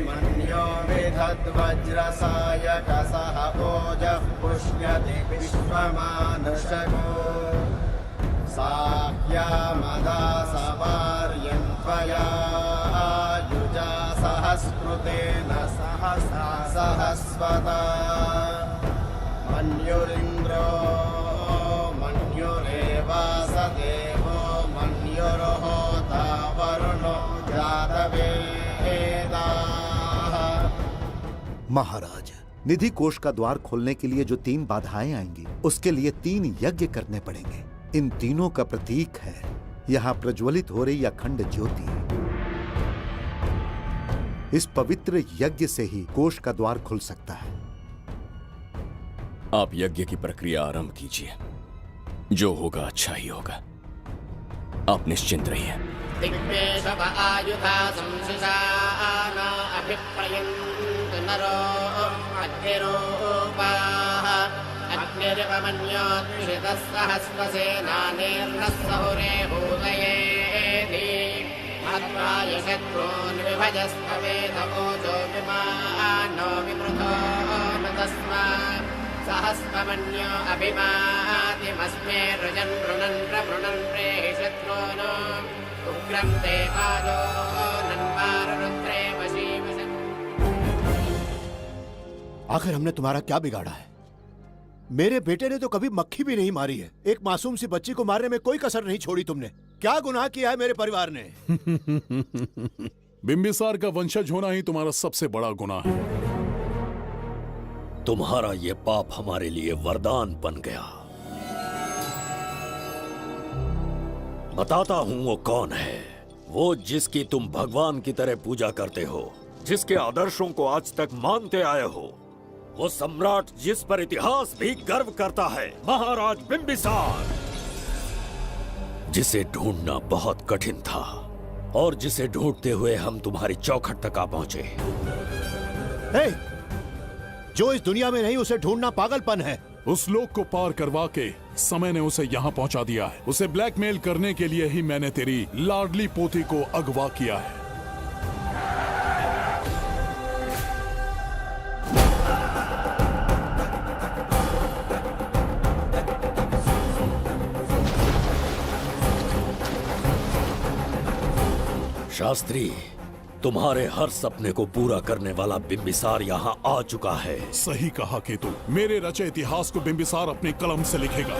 मन्यो विधद्वज्रसायकसः ओजः पुष्यति विश्वमानशको साह्यामदासवार्यन्त्वया युजा सहस्कृतेन सहसा सहस्वता मन्युरिन्द्रो मन्युरेवास देवो मन्युर्होता वरुणो महाराज, निधि कोष का द्वार खोलने के लिए जो 3 बाधाएं आएंगी, उसके लिए 3 यज्ञ करने पड़ेंगे। इन तीनों का प्रतीक है यहाँ प्रज्वलित हो रही अखंड ज्योति। इस पवित्र यज्ञ से ही कोष का द्वार खुल सकता है। आप यज्ञ की प्रक्रिया आरंभ कीजिए, जो होगा अच्छा ही होगा। आप निश्चिंत रहिए। दिग्वेशव आयुधा संशिशान अभिप्रयन्तु नरो अग्निरूपाः अग्निरिवमन्योत्क्षितः सहस्रसेनानेर्नः सहुरे भूतयेति हत्वाय शत्रून् विभजस्त्वमेतमोजो विमानो विमृतो न तस्मात् सहस्रमन्यो अभिमातिमस्मे रुजन् रुणन् प्रवृणन् प्रेहि शत्रून् उग्रं ते पादो नन्वारुद्रे वशीवसन्। आखिर हमने तुम्हारा क्या बिगाड़ा है? मेरे बेटे ने तो कभी मक्खी भी नहीं मारी है। एक मासूम सी बच्ची को मारने में कोई कसर नहीं छोड़ी तुमने। क्या गुनाह किया है मेरे परिवार ने? बिंबिसार का वंशज होना ही तुम्हारा सबसे बड़ा गुनाह है। तुम्हारा ये पाप हमारे लिए वरदान बन गया। बताता हूं वो कौन है। वो जिसकी तुम भगवान की तरह पूजा करते हो, जिसके आदर्शों को आज तक मानते आए हो, वो सम्राट जिस पर इतिहास भी गर्व करता है, महाराज बिंबिसार, जिसे ढूंढना बहुत कठिन था और जिसे ढूंढते हुए हम तुम्हारी चौखट तक आ पहुंचे। जो इस दुनिया में नहीं, उसे ढूंढना पागलपन है। उस लोक को पार करवा के समय ने उसे यहाँ पहुंचा दिया है। उसे ब्लैकमेल करने के लिए ही मैंने तेरी लाडली पोती को अगवा किया है। शास्त्री, तुम्हारे हर सपने को पूरा करने वाला बिंबिसार यहाँ आ चुका है। सही कहा केतु, मेरे रचे इतिहास को बिंबिसार अपने कलम से लिखेगा।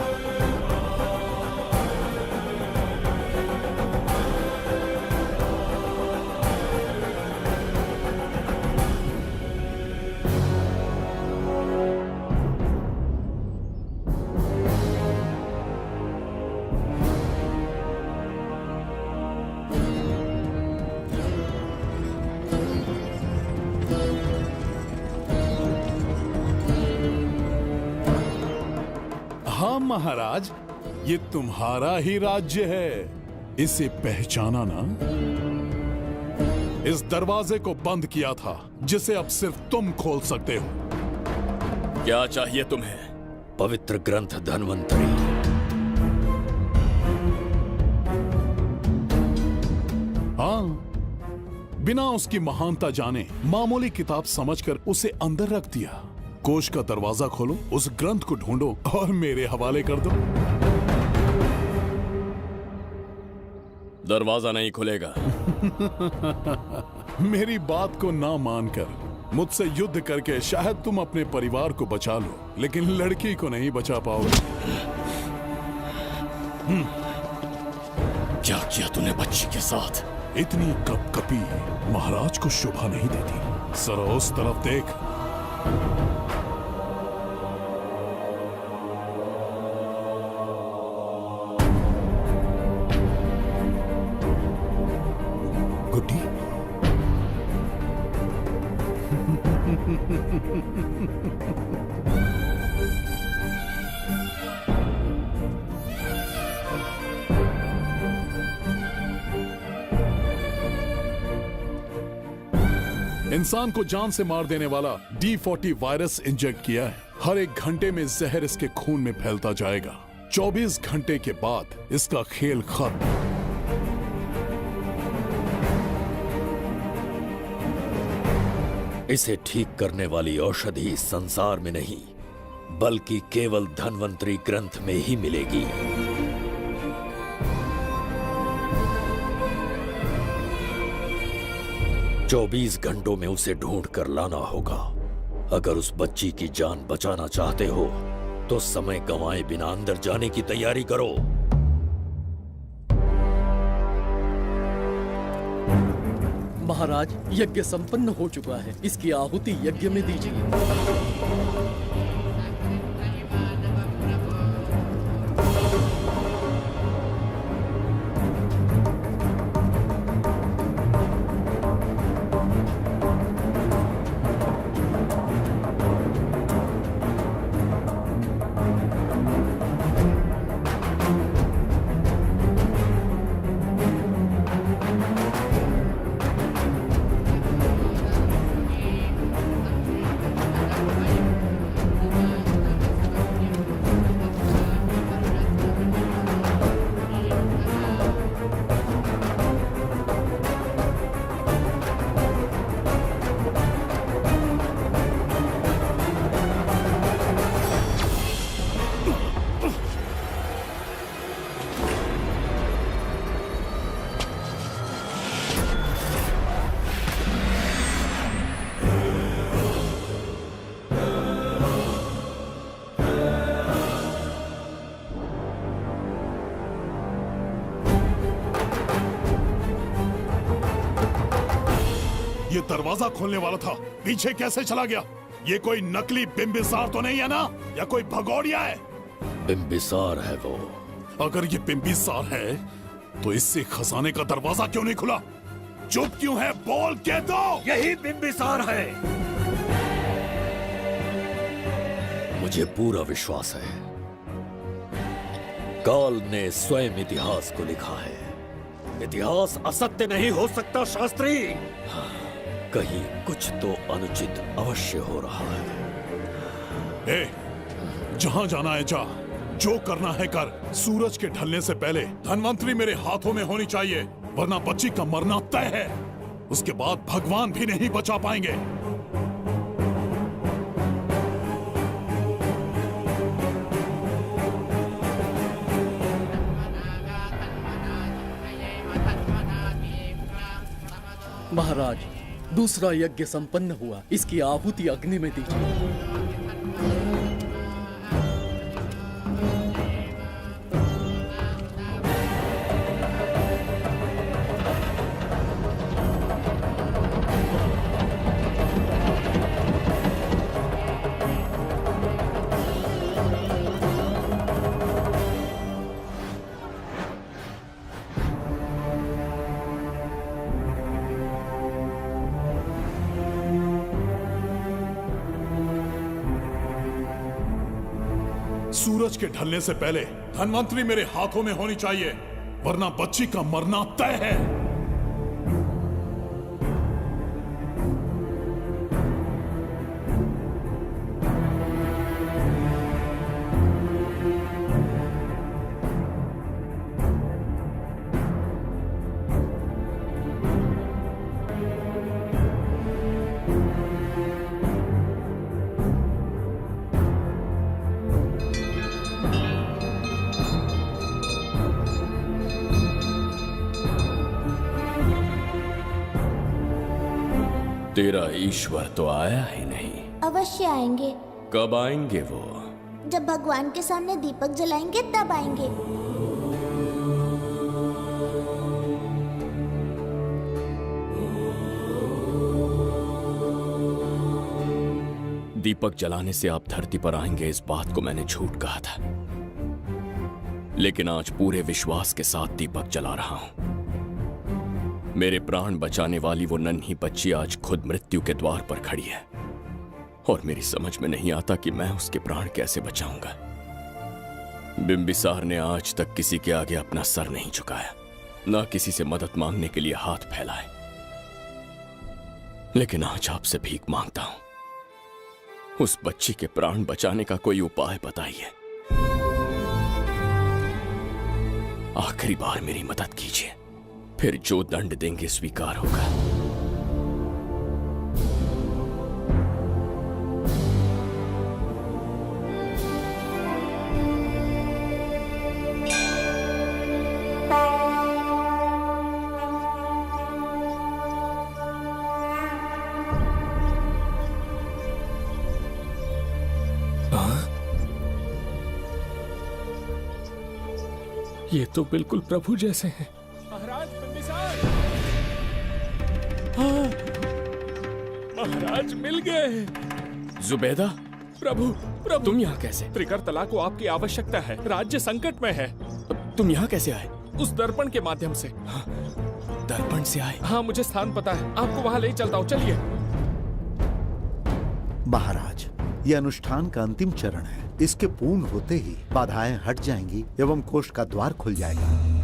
हाँ महाराज, ये तुम्हारा ही राज्य है, इसे पहचाना ना? इस दरवाजे को बंद किया था, जिसे अब सिर्फ तुम खोल सकते हो। क्या चाहिए तुम्हें? पवित्र ग्रंथ धन्वंतरी। हाँ, बिना उसकी महानता जाने मामूली किताब समझकर उसे अंदर रख दिया। कोष का दरवाजा खोलो, उस ग्रंथ को ढूंढो और मेरे हवाले कर दो। दरवाजा नहीं खुलेगा। मेरी बात को ना मानकर मुझसे युद्ध करके शायद तुम अपने परिवार को बचा लो, लेकिन लड़की को नहीं बचा पाओगे। क्या किया तूने बच्ची के साथ? इतनी कपकपी महाराज को शोभा नहीं देती। जरा उस तरफ देख। गुड्डी, इंसान को जान से मार देने वाला D40 वायरस इंजेक्ट किया है। हर 1 घंटे में जहर इसके खून में फैलता जाएगा। 24 घंटे के बाद इसका खेल खत्म। इसे ठीक करने वाली औषधि संसार में नहीं, बल्कि केवल धन्वंतरी ग्रंथ में ही मिलेगी। चौबीस घंटों में उसे ढूंढ कर लाना होगा। अगर उस बच्ची की जान बचाना चाहते हो तो समय गंवाए बिना अंदर जाने की तैयारी करो। महाराज, यज्ञ संपन्न हो चुका है। इसकी आहुति यज्ञ में दीजिए। ये दरवाजा खोलने वाला था, पीछे कैसे चला गया? ये कोई नकली बिंबिसार तो नहीं है ना, या कोई भगोड़िया है? बिंबिसार है वो। अगर ये बिंबिसार है तो इससे खजाने का दरवाजा क्यों नहीं खुला? चुप क्यों है? बोल के दो। यही बिंबिसार है। मुझे पूरा विश्वास है, काल ने स्वयं इतिहास को लिखा है। इतिहास असत्य नहीं हो सकता शास्त्री। कहीं कुछ तो अनुचित अवश्य हो रहा है। जहां जाना है जा, जो करना है कर। सूरज के ढलने से पहले धन्वंतरी मेरे हाथों में होनी चाहिए, वरना बच्ची का मरना तय है। उसके बाद भगवान भी नहीं बचा पाएंगे। महाराज, दूसरा यज्ञ संपन्न हुआ। इसकी आहुति अग्नि में दीजिए। सूरज के ढलने से पहले धन्वंतरी मेरे हाथों में होनी चाहिए, वरना बच्ची का मरना तय है। तेरा ईश्वर तो आया ही नहीं। अवश्य आएंगे। कब आएंगे वो? जब भगवान के सामने दीपक जलाएंगे तब आएंगे। दीपक जलाने से आप धरती पर आएंगे, इस बात को मैंने झूठ कहा था, लेकिन आज पूरे विश्वास के साथ दीपक जला रहा हूं। मेरे प्राण बचाने वाली वो नन्ही बच्ची आज खुद मृत्यु के द्वार पर खड़ी है। और मेरी समझ में नहीं आता कि मैं उसके प्राण कैसे बचाऊंगा। बिंबिसार ने आज तक किसी के आगे अपना सर नहीं झुकाया, ना किसी से मदद मांगने के लिए हाथ फैलाए। लेकिन आज आपसे भीख मांगता हूं, उस बच्ची के प्राण बचाने का कोई उपाय बताइए। आखिरी बार मेरी मदद कीजिए, फिर जो दंड देंगे स्वीकार होगा। ये तो बिल्कुल प्रभु जैसे हैं। महाराज बिंबिसार! हाँ, महाराज मिल गए। जुबैदा, प्रभु प्रभु तुम यहाँ कैसे? त्रिकर्तला को आपकी आवश्यकता है, राज्य संकट में है। तुम यहाँ कैसे आए? उस दर्पण के माध्यम से। हाँ, दर्पण से आए? हाँ, मुझे स्थान पता है, आपको वहाँ ले चलता हूँ, चलिए। महाराज, ये अनुष्ठान का अंतिम चरण है। इसके पूर्ण होते ही बाधाएं हट जाएंगी एवं कोष्ठ का द्वार खुल जाएगा।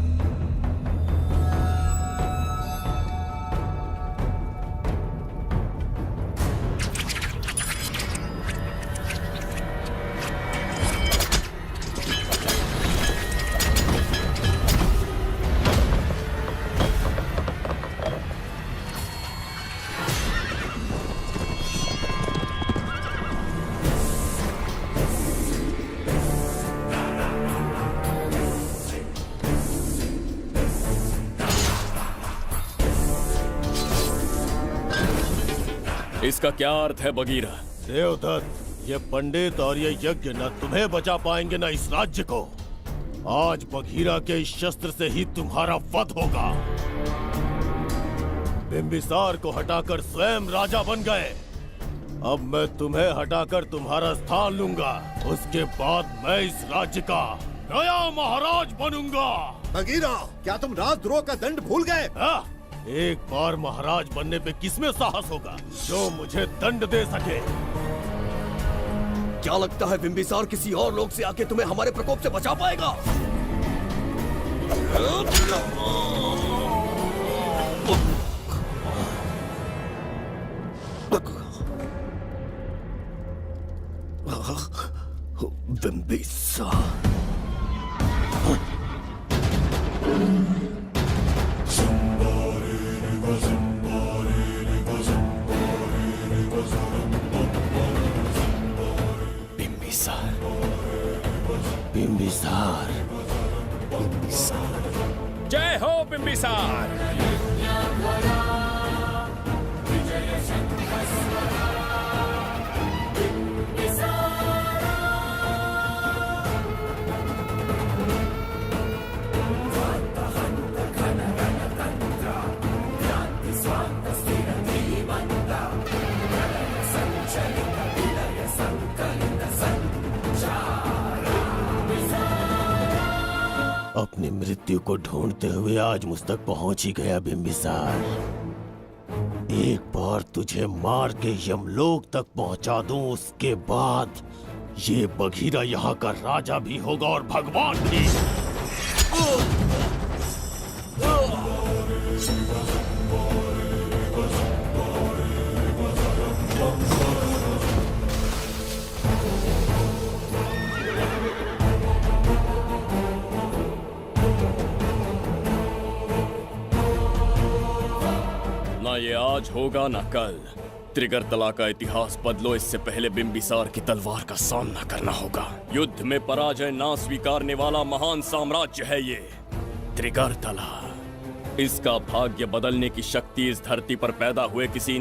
इसका क्या अर्थ है बगीरा? देवदत्त, ये पंडित और ये यज्ञ न तुम्हें बचा पाएंगे न इस राज्य को। आज बगीरा के इस शस्त्र से ही तुम्हारा वध होगा। बिंबिसार को हटाकर स्वयं राजा बन गए, अब मैं तुम्हें हटाकर तुम्हारा स्थान लूंगा। उसके बाद मैं इस राज्य का नया महाराज बनूंगा। बगीरा, क्या तुम राजद्रोह का दंड भूल गए? एक बार महाराज बनने पे किसमें साहस होगा जो मुझे दंड दे सके? क्या लगता है बिंबिसार किसी और लोग से आके तुम्हें हमारे प्रकोप से बचा पाएगा? बिंबिसार बिंबिसार, जय हो बिंबिसार। अपनी मृत्यु को ढूंढते हुए आज मुझ तक पहुंच ही गया बिंबिसार। एक बार तुझे मार के यमलोक तक पहुंचा दूं, उसके बाद ये बघीरा यहाँ का राजा भी होगा और भगवान भी। ना ये आज होगा ना कल। त्रिगर्तला का इतिहास बदलो, इससे पहले बिंबिसार की तलवार का सामना करना होगा। युद्ध में पराजय ना स्वीकारने वाला महान साम्राज्य है ये त्रिगर्तला। इसका भाग्य बदलने की शक्ति इस धरती पर पैदा हुए किसी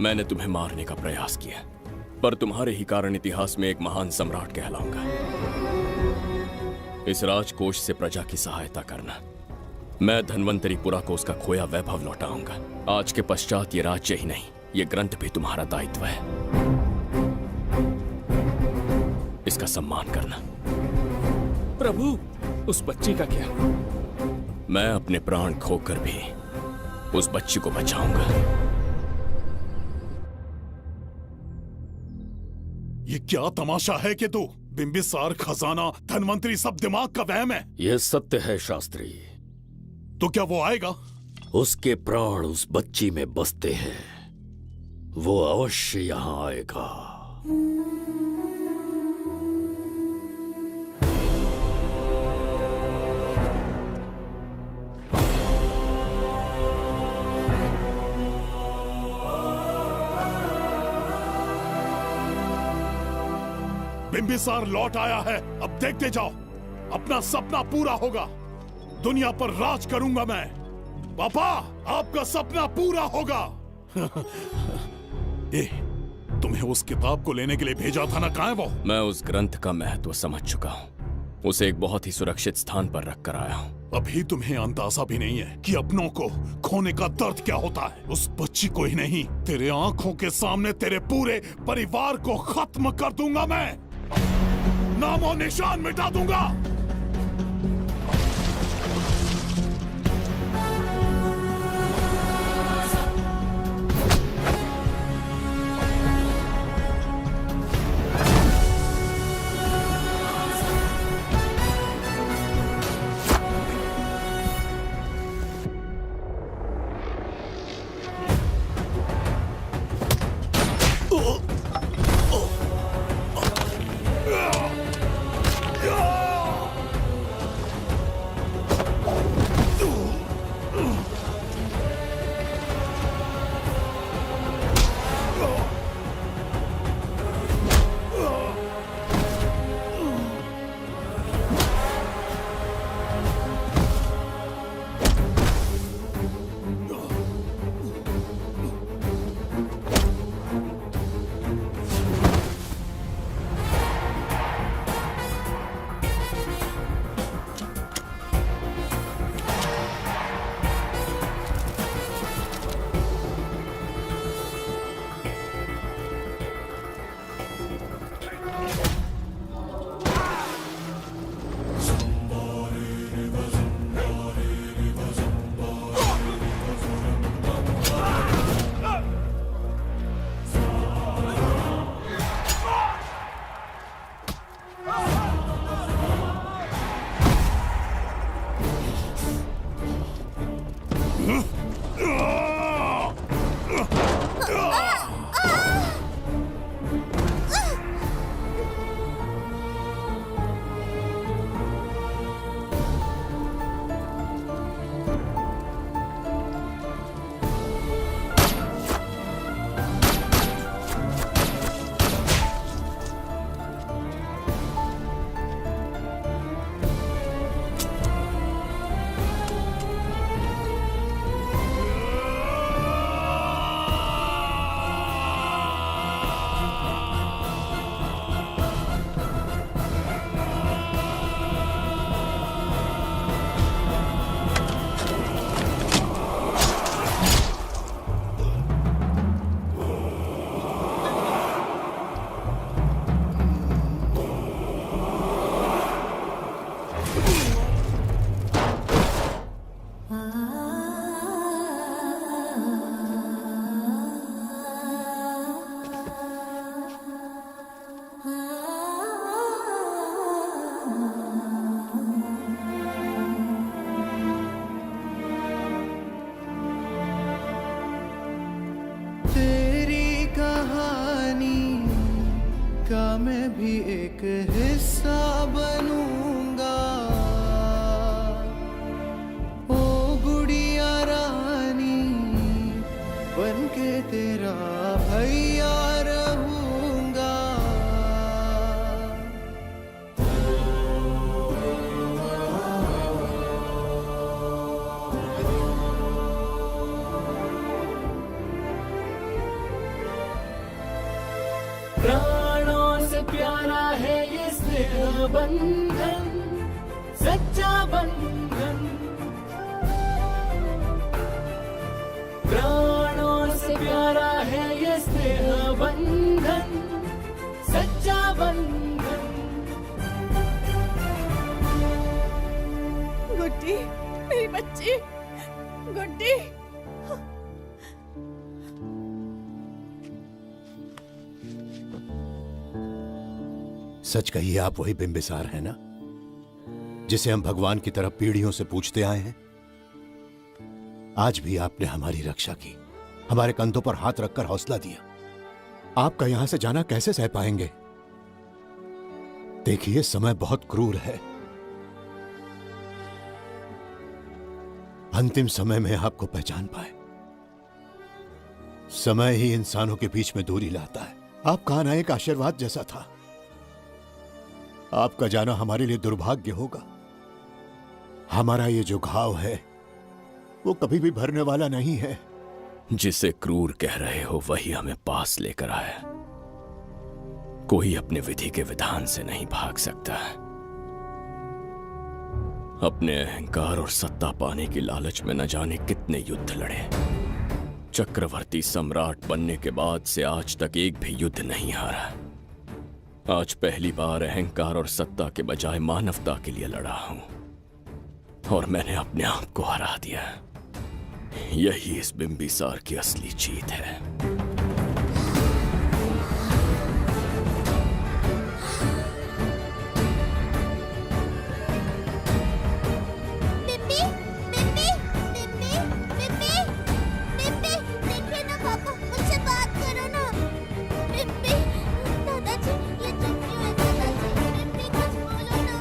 मैंने तुम्हें मारने का प्रयास किया, पर तुम्हारे ही कारण इतिहास में एक महान सम्राट कहलाऊंगा। इस राजकोष से प्रजा की सहायता करना। मैं धन्वंतरीपुरा को उसका खोया वैभव लौटाऊंगा। आज के पश्चात ये राज्य ही नहीं, ये ग्रंथ भी तुम्हारा दायित्व है। इसका सम्मान करना। प्रभु, उस बच्ची का क्या? मैं अपने प्राण खोकर भी उस बच्ची को बचाऊंगा। ये क्या तमाशा है कि तू बिंबिसार, खजाना, धनवंतरी सब दिमाग का वहम है? यह सत्य है शास्त्री। तो क्या वो आएगा? उसके प्राण उस बच्ची में बसते हैं, वो अवश्य यहां आएगा। बिंबिसार लौट आया है, अब देखते जाओ, अपना सपना पूरा होगा। दुनिया पर राज करूंगा मैं। पापा, आपका सपना पूरा होगा। ए, तुम्हें उस किताब को लेने के लिए भेजा था ना, कहाँ है वो? मैं उस ग्रंथ का महत्व समझ चुका हूँ। उसे एक बहुत ही सुरक्षित स्थान पर रख कर आया हूँ। अभी तुम्हें अंदाजा भी नहीं है कि अपनों को खोने का दर्द क्या होता है। उस बच्ची को ही नहीं, तेरे आंखों के सामने तेरे पूरे परिवार को खत्म कर दूंगा मैं। नामो निशान मिटा दूंगा। मैं भी एक हिस्सा बनूंगा। ओ गुड़िया रानी बनके तेरा भैया रहूंगा। बंधन सच्चा बंधन प्राणों से प्यारा है ये स्नेह बंधन सच्चा बंधन। गुड्डी, मेरी बच्ची, गुड्डी। सच कहिए, आप वही बिंबिसार हैं ना, जिसे हम भगवान की तरफ पीढ़ियों से पूछते आए हैं? आज भी आपने हमारी रक्षा की, हमारे कंधों पर हाथ रखकर हौसला दिया। आपका यहां से जाना कैसे सह पाएंगे? देखिए, समय बहुत क्रूर है। अंतिम समय में आपको पहचान पाए। समय ही इंसानों के बीच में दूरी लाता है। आपका आना एक आशीर्वाद जैसा था। आपका जाना हमारे लिए दुर्भाग्य होगा। हमारा ये जो घाव है वो कभी भी भरने वाला नहीं है। जिसे क्रूर कह रहे हो वही हमें पास लेकर आया। कोई अपने विधि के विधान से नहीं भाग सकता। अपने अहंकार और सत्ता पाने की लालच में न जाने कितने युद्ध लड़े। चक्रवर्ती सम्राट बनने के बाद से आज तक एक भी युद्ध नहीं हारा। आज पहली बार अहंकार और सत्ता के बजाय मानवता के लिए लड़ा हूं, और मैंने अपने आप को हरा दिया। यही इस बिंबिसार की असली जीत है। बिम्बी, बिम्बी, बिम्बी, बिम्बी, बिम्बी, देखिए ना पापा, मुझसे बात करो ना। बिम्बी, दादाजी, ये चुप क्यों है दादाजी? बिम्बी, कुछ बोलो ना।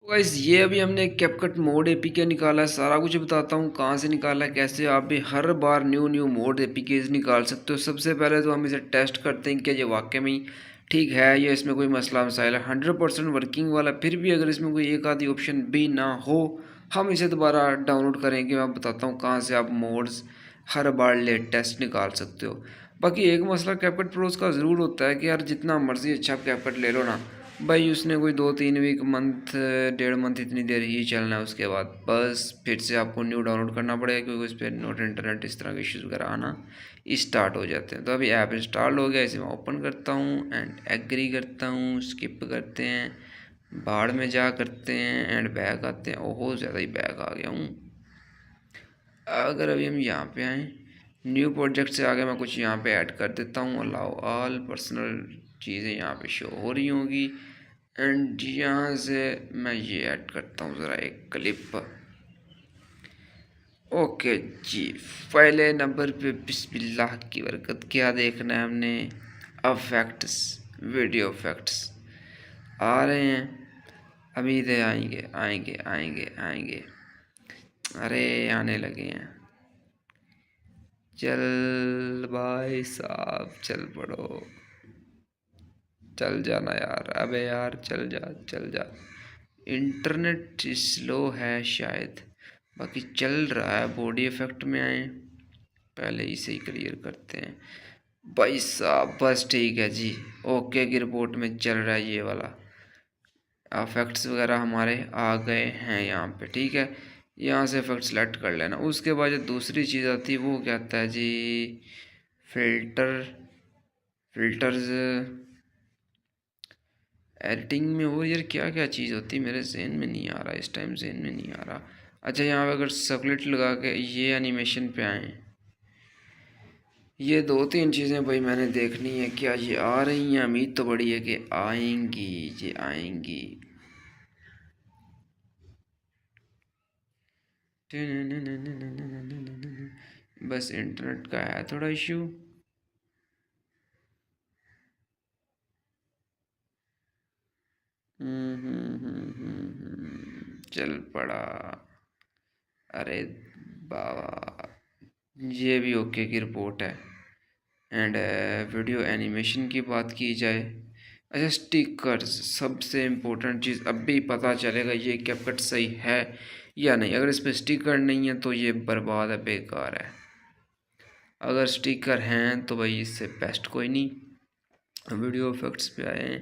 गाइस, ये अभी हमने कैपकट मोड एपीके निकाला है। सारा कुछ बताता हूँ कहाँ से निकाला है, कैसे आप भी हर बार न्यू मोड एपीकेज निकाल सकते हो। सबसे पहले तो हम इसे टेस्ट करते हैं कि ये वाकई में ठीक है या इसमें कोई मसला मसाइल है। 100% वर्किंग वाला। फिर भी अगर इसमें कोई एक आधी ऑप्शन भी ना हो, हम इसे दोबारा डाउनलोड करेंगे। मैं बताता हूँ कहाँ से आप मोड्स हर बार लेटेस्ट निकाल सकते हो। बाकी एक मसला कैपकट प्रोज का ज़रूर होता है कि यार जितना मर्जी अच्छा कैपकट ले लो ना भाई, उसने कोई 2-3 वीक, मंथ, 1.5 मंथ इतनी देर ही चलना है। उसके बाद बस फिर से आपको न्यू डाउनलोड करना पड़ेगा, क्योंकि उस पर नोट इंटरनेट इस तरह के इश्यूज़ वगैरह आना स्टार्ट हो जाते हैं। तो अभी ऐप इंस्टॉल हो गया, इसे मैं ओपन करता हूँ एंड एग्री करता हूँ। स्किप करते हैं, बाढ़ में जा करते हैं एंड बैक आते हैं। ओहो, ज़्यादा ही बैक आ गया हूँ। अगर अभी हम यहाँ पे आएँ, न्यू प्रोजेक्ट से आगे मैं कुछ यहाँ पे ऐड कर देता हूँ। अलाउ ऑल पर्सनल चीज़ें यहाँ पे शो हो रही होंगी एंड यहाँ से मैं ये ऐड करता हूँ ज़रा एक क्लिप। ओके जी, पहले नंबर पे बिस्मिल्लाह की बरकत। क्या देखना है हमने? इफेक्ट्स, वीडियो इफेक्ट्स आ रहे हैं। उम्मीद है आएंगे आएंगे आएंगे आएंगे। अरे आने लगे हैं। चल भाई साहब, चल पड़ो, चल जाना यार। अबे यार चल जा चल जा। इंटरनेट स्लो है शायद, बाकी चल रहा है। बॉडी इफेक्ट में आए, पहले इसे ही क्लियर करते हैं भाई साहब। बस ठीक है जी, ओके की रिपोर्ट में चल रहा है ये वाला। इफेक्ट्स वगैरह हमारे आ गए हैं यहाँ पे, ठीक है। यहाँ से इफेक्ट सेलेक्ट कर लेना। उसके बाद जो दूसरी चीज़ आती है वो क्या आता है जी? फिल्टर्स एडिटिंग में। और यार क्या क्या चीज़ होती है, मेरे जहन में नहीं आ रहा, इस टाइम जहन में नहीं आ रहा। अच्छा, यहाँ पे अगर सर्कुलेट लगा के ये एनिमेशन पे आए, ये 2-3 चीज़ें भाई मैंने देखनी है, क्या ये आ रही हैं? उम्मीद तो बड़ी है कि आएंगी, ये आएंगी। बस इंटरनेट का है थोड़ा इशू। चल पड़ा। अरे बाबा, ये भी ओके की रिपोर्ट है। एंड वीडियो एनिमेशन की बात की जाए, अच्छा, स्टिकर्स सबसे इम्पोर्टेंट चीज़, अब भी पता चलेगा ये कैपकट सही है या नहीं। अगर इस पर स्टिकर नहीं है तो ये बर्बाद है, बेकार है। अगर स्टिकर हैं तो भाई इससे बेस्ट कोई नहीं। वीडियो इफेक्ट्स पे आए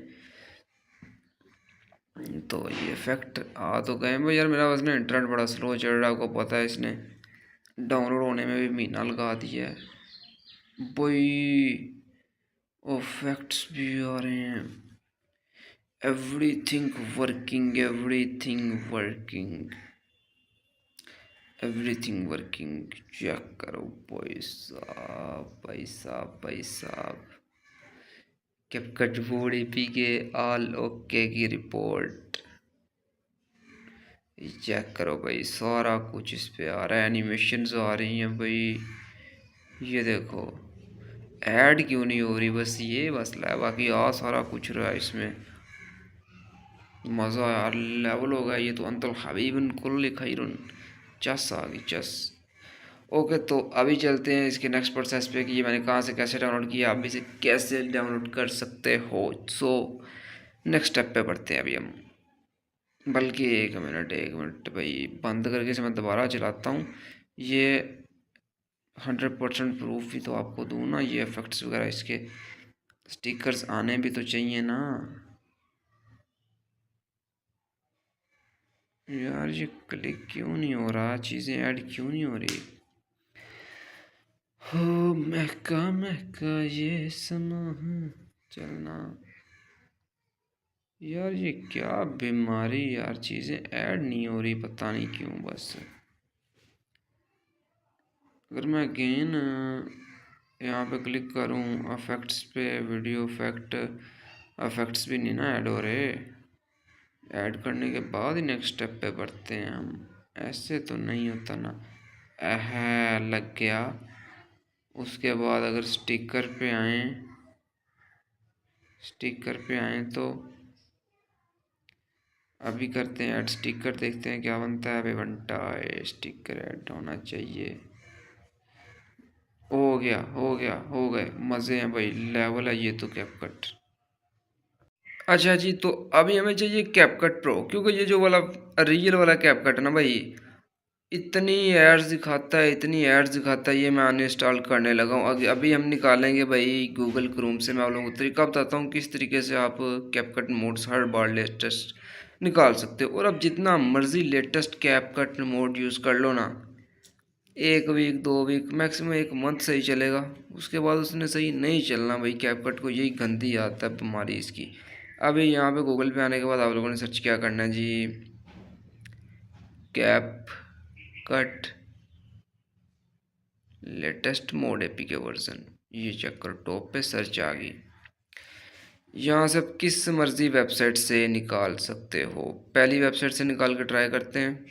तो ये इफेक्ट आ तो गए भाई। यार मेरा बस ना इंटरनेट बड़ा स्लो चल रहा है, आपको पता है। इसने डाउनलोड होने में भी महीना लगा दिया है भाई। इफेक्ट्स भी आ रहे हैं, everything working, everything working, everything working. Check करो भाई साहब, भाई साहब, भाई साहब। कैपकट बोर्ड एपी के ऑल ओके की रिपोर्ट चेक करो भाई, सारा कुछ इस पे आ रहा है। एनिमेशंस आ रही हैं भाई, ये देखो। ऐड क्यों नहीं हो रही, बस ये मसला है, बाकी सारा कुछ रहा है इसमें। मज़ा यार, लेवल हो गया ये तो। अंतल हबीबन कुल खैरुन, चस आ गई चस। ओके, तो अभी चलते हैं इसके नेक्स्ट प्रोसेस पे कि ये मैंने कहाँ से कैसे डाउनलोड किया, आप भी इसे कैसे डाउनलोड कर सकते हो। सो नेक्स्ट स्टेप पे बढ़ते हैं अभी हम। बल्कि एक मिनट भाई, बंद करके इसे मैं दोबारा चलाता हूँ। ये 100% प्रूफ भी तो आपको दूँ ना, ये इफेक्ट्स वगैरह इसके स्टिकर्स आने भी तो चाहिए ना यार। ये क्लिक क्यों नहीं हो रहा, चीज़ें ऐड क्यों नहीं हो रही। हो महका ये समा चलना यार, ये क्या बीमारी यार, चीज़ें ऐड नहीं हो रही, पता नहीं क्यों। बस अगर मैं अगेन यहाँ पे क्लिक करूँ इफेक्ट्स पे, वीडियो इफेक्ट, इफेक्ट्स भी नहीं ना ऐड हो रहे। ऐड करने के बाद ही नेक्स्ट स्टेप पे बढ़ते हैं हम, ऐसे तो नहीं होता ना। लग गया। उसके बाद अगर स्टिकर पे आएँ तो अभी करते हैं ऐड स्टिकर, देखते हैं क्या बनता है। अभी बनता है स्टिकर ऐड होना चाहिए। हो गए, मज़े हैं भाई, लेवल है ये तो कैपकट। अच्छा जी, तो अभी हमें चाहिए कैपकट प्रो, क्योंकि ये जो वाला रियल वाला कैपकट है ना भाई, इतनी एड्स दिखाता है, ये मैं अनइंस्टॉल करने लगा हूँ। अभी हम निकालेंगे भाई गूगल क्रोम से। मैं आप लोगों को तरीका बताता हूँ किस तरीके से आप कैपकट मोड्स हर बार लेटेस्ट निकाल सकते हो। और अब जितना मर्जी लेटेस्ट कैपकट मोड यूज़ कर लो ना, 1 वीक 2 वीक मैक्सिमम 1 मंथ सही चलेगा, उसके बाद उसने सही नहीं चलना भाई। कैपकट को यही गंदी आदत है, बीमारी इसकी। अभी यहाँ पे गूगल पे आने के बाद आप लोगों ने सर्च क्या करना है जी, कैपकट लेटेस्ट मोड एपी के वर्जन, ये चेक करो, टॉप पे सर्च आ गई। यहाँ से आप किस मर्जी वेबसाइट से निकाल सकते हो। पहली वेबसाइट से निकाल के ट्राई करते हैं।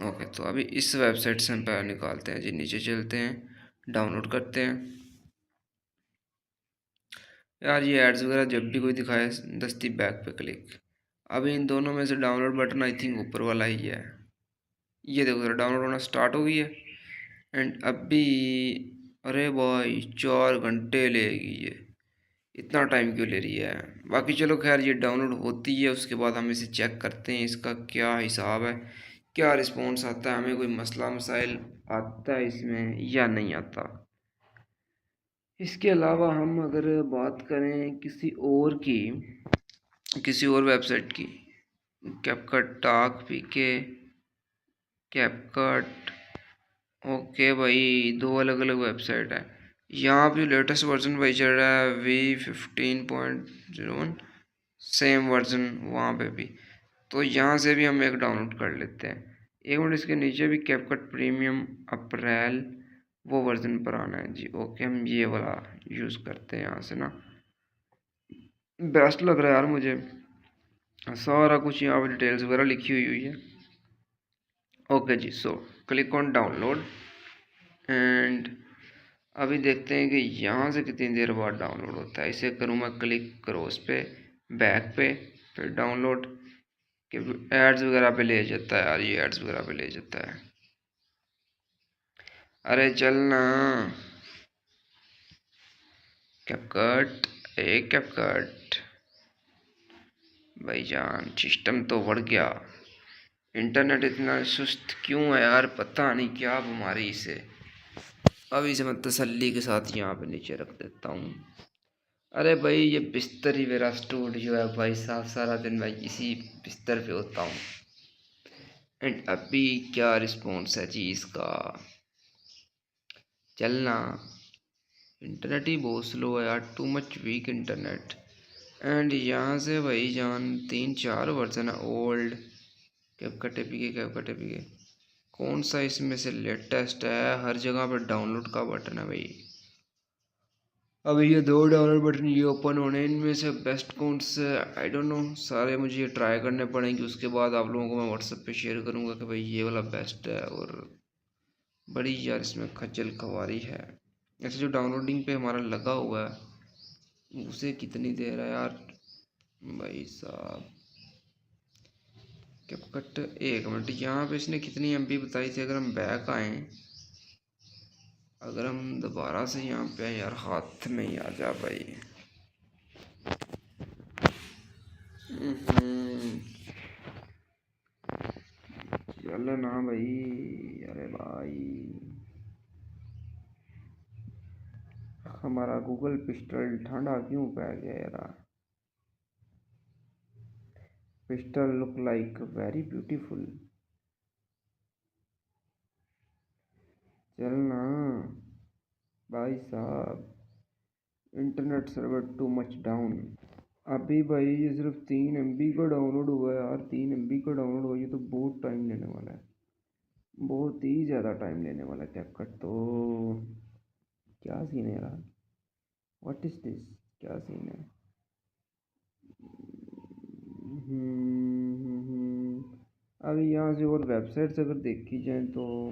ओके, तो अभी इस वेबसाइट से हम पहले निकालते हैं जी। नीचे चलते हैं, डाउनलोड करते हैं। यार ये एड्स वगैरह जब भी कोई दिखाए दस्ती बैक पे क्लिक। अभी इन दोनों में से डाउनलोड बटन आई थिंक ऊपर वाला ही है। ये देखो जरा, डाउनलोड होना स्टार्ट हो गई है। एंड अभी अरे भाई 4 घंटे लेगी ये, इतना टाइम क्यों ले रही है। बाकी चलो खैर, ये डाउनलोड होती है, उसके बाद हम इसे चेक करते हैं इसका क्या हिसाब है, क्या रिस्पॉन्स आता है, हमें कोई मसला मसाइल आता है इसमें या नहीं आता। इसके अलावा हम अगर बात करें किसी और वेबसाइट की, कैपकट टॉक पीके कैपकट, ओके भाई 2 अलग अलग वेबसाइट है। यहाँ पे लेटेस्ट वर्जन भाई चल रहा है V15.01, सेम वर्जन वहाँ पे भी। तो यहाँ से भी हम एक डाउनलोड कर लेते हैं। एक मिनट, इसके नीचे भी कैपकट प्रीमियम अप्रैल वो वर्जन पर आना है जी। ओके, हम ये वाला यूज़ करते हैं यहाँ से ना, बेस्ट लग रहा है यार मुझे। सारा कुछ यहाँ पर डिटेल्स वगैरह लिखी हुई है। ओके जी, so click on download and अभी देखते हैं कि यहाँ से कितनी देर बाद डाउनलोड होता है। इसे करूँ मैं क्लिक क्रॉस पे, बैक पे, फिर डाउनलोड के एड्स वगैरह पे ले जाता है यार, ये एड्स वगैरह पे ले जाता है। अरे चलना, कैपकट एक कैपकट भाईजान, सिस्टम तो बढ़ गया। इंटरनेट इतना सुस्त क्यों है यार, पता नहीं क्या बीमारी से। अभी से मैं तसल्ली के साथ यहाँ पे नीचे रख देता हूँ। अरे भाई ये बिस्तर ही मेरा स्टूडियो है भाई साहब, सारा दिन मैं इसी बिस्तर पे होता हूँ। एंड अभी क्या रिस्पॉन्स है जी इसका, चलना। इंटरनेट ही बहुत स्लो है यार, too much weak internet. And यहाँ से भाई जान 3-4 वर्जन है ओल्ड कैपकट एपीके। कौन सा इसमें से लेटेस्ट है? हर जगह पर डाउनलोड का बटन है भाई। अभी ये 2 डाउनलोड बटन ये ओपन होने, इनमें से बेस्ट कौन से आई डोंट नो, सारे मुझे ये ट्राई करने पड़ेंगे। उसके बाद आप लोगों को मैं व्हाट्सएप पे शेयर करूँगा कि भाई ये वाला बेस्ट है। और बड़ी यार इसमें खज्जल खवारी है। ऐसे जो डाउनलोडिंग पे हमारा लगा हुआ है उसे कितनी देर है यार भाई साहब। कैपकट 1 मिनट, यहाँ पे इसने कितनी एमबी बताई थी? अगर हम बैक आए, अगर हम दोबारा से यहाँ पे यार हाथ में ही आ जा भाई। चल ना भाई, अरे भाई हमारा गूगल पिस्टल ठंडा क्यों पै गया यार? Pistol look like very beautiful. चलना भाई साहब, internet server too much down. अभी भाई ये सिर्फ 3 MB का डाउनलोड हुआ है यार, 3 MB का डाउनलोड हुआ। ये तो बहुत टाइम लेने वाला है, बहुत ही ज़्यादा टाइम लेने वाला है। कैपकट तो क्या सीन है यार, व्हाट इज दिस, क्या सीन है? अभी यहाँ से और वेबसाइट्स अगर देखी जाए तो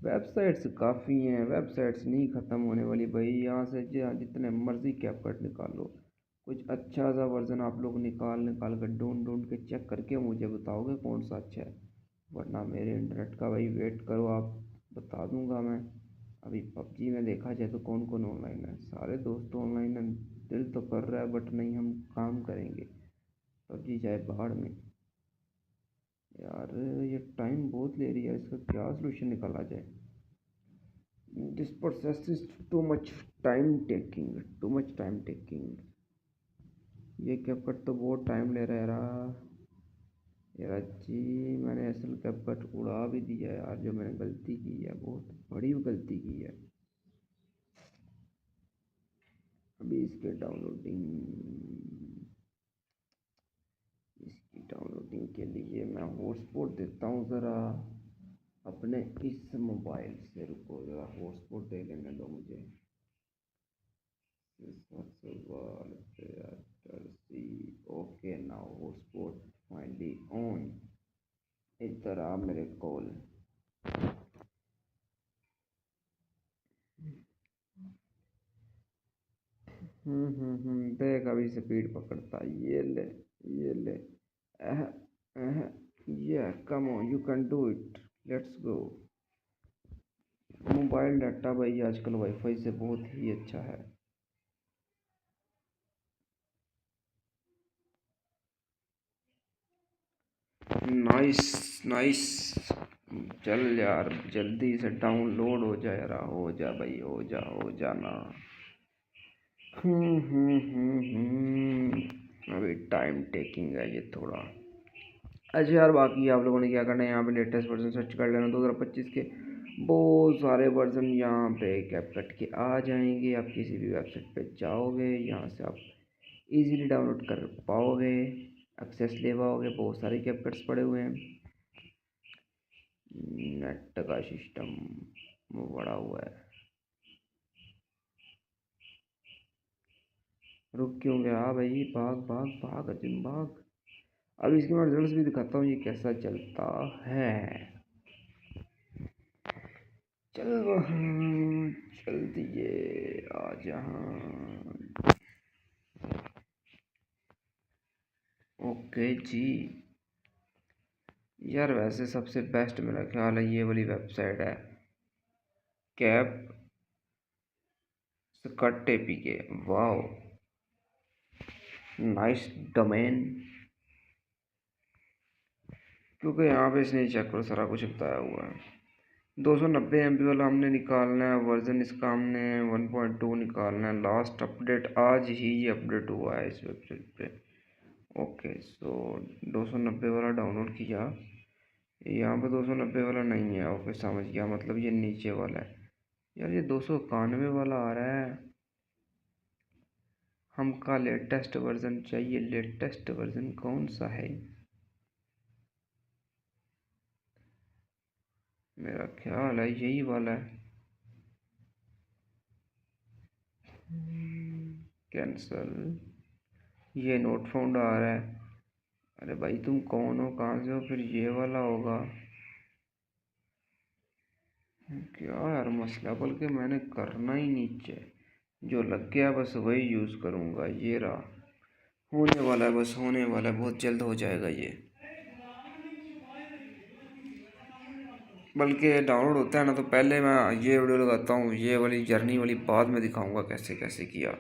वेबसाइट्स काफ़ी हैं, वेबसाइट्स नहीं ख़त्म होने वाली भाई। यहाँ से जितने मर्ज़ी कैपकट निकालो, कुछ अच्छा सा वर्जन आप लोग निकाल कर ढूंढ के चेक करके मुझे बताओगे कौन सा अच्छा है। वरना मेरे इंटरनेट का भाई वेट करो, आप बता दूंगा मैं। अभी पबजी में देखा जाए तो कौन कौन ऑनलाइन है? सारे दोस्त ऑनलाइन है। दिल तो कर रहा है बट नहीं, हम काम करेंगे। पबजी जाए बाहर में यार, ये टाइम बहुत ले रही है, इसका क्या सोल्यूशन निकाला जाए? This process is too much time taking, too much time taking. ये कैपकट तो बहुत टाइम ले रहा है यार जी। मैंने असल कैपकट उड़ा भी दिया यार, जो मैंने गलती की है, बहुत बड़ी गलती की है। अभी इसकी डाउनलोडिंग के लिए मैं हॉटस्पॉट देता हूँ ज़रा अपने इस मोबाइल से। रुको ज़रा हॉटस्पॉट दे लेने दो मुझे। Okay now hotspot finally on. इधर आ मेरे कॉल। देख अभी स्पीड पकड़ता, ये ले ये come on, you can do it, let's go. Mobile data भाई आजकल वाईफाई से बहुत ही अच्छा है। नाइस नाइस, चल यार जल्दी से डाउनलोड हो जा यार, हो जा भाई, हो जाना। अभी टाइम टेकिंग है ये थोड़ा। अच्छा यार बाकी आप लोगों ने क्या करना है, यहाँ पे लेटेस्ट वर्जन सर्च कर लेना 2025 के। बहुत सारे वर्जन यहाँ पे कैपकट के आ जाएंगे। आप किसी भी वेबसाइट पे जाओगे, यहाँ से आप इजीली डाउनलोड कर पाओगे, एक्सेस ले पाओगे। बहुत सारे कैपकट्स पड़े हुए हैं, नेट का सिस्टम बड़ा हुआ है। रुक क्यों गया भाई? भाग अर्जुन भाग। अब इसके मैं रिजल्ट भी दिखाता हूँ ये कैसा चलता है। चल वहाँ चल दिए, आ जहाँ। ओके जी यार, वैसे सबसे बेस्ट मेरा ख्याल है ये वाली वेबसाइट है, CapCut APK, wow nice domain. क्योंकि यहाँ पे इसने चेक करो सारा कुछ बताया हुआ है। 290 MB वाला हमने निकालना है, वर्जन इसका हमने 1.2 निकालना है। लास्ट अपडेट आज ही ये अपडेट हुआ है इस वेबसाइट पे। ओके सो 290 वाला डाउनलोड किया, यहाँ पे 290 वाला नहीं है। ओके समझ गया, मतलब ये नीचे वाला है। यार ये 291 वाला आ रहा है। हमका लेटेस्ट वर्जन चाहिए। लेटेस्ट वर्जन कौन सा है? मेरा ख्याल है यही वाला है। कैंसल, ये नोट फाउंड आ रहा है। अरे भाई तुम कौन हो, कहाँ से हो? फिर ये वाला होगा क्या यार मसला। बल्कि मैंने करना ही नीचे जो लग गया बस वही यूज़ करूँगा। ये रहा, होने वाला है, बस होने वाला है, बहुत जल्द हो जाएगा ये। बल्कि डाउनलोड होता है ना तो पहले मैं ये वीडियो लगाता हूँ, ये वाली जर्नी वाली बाद में दिखाऊंगा कैसे कैसे किया।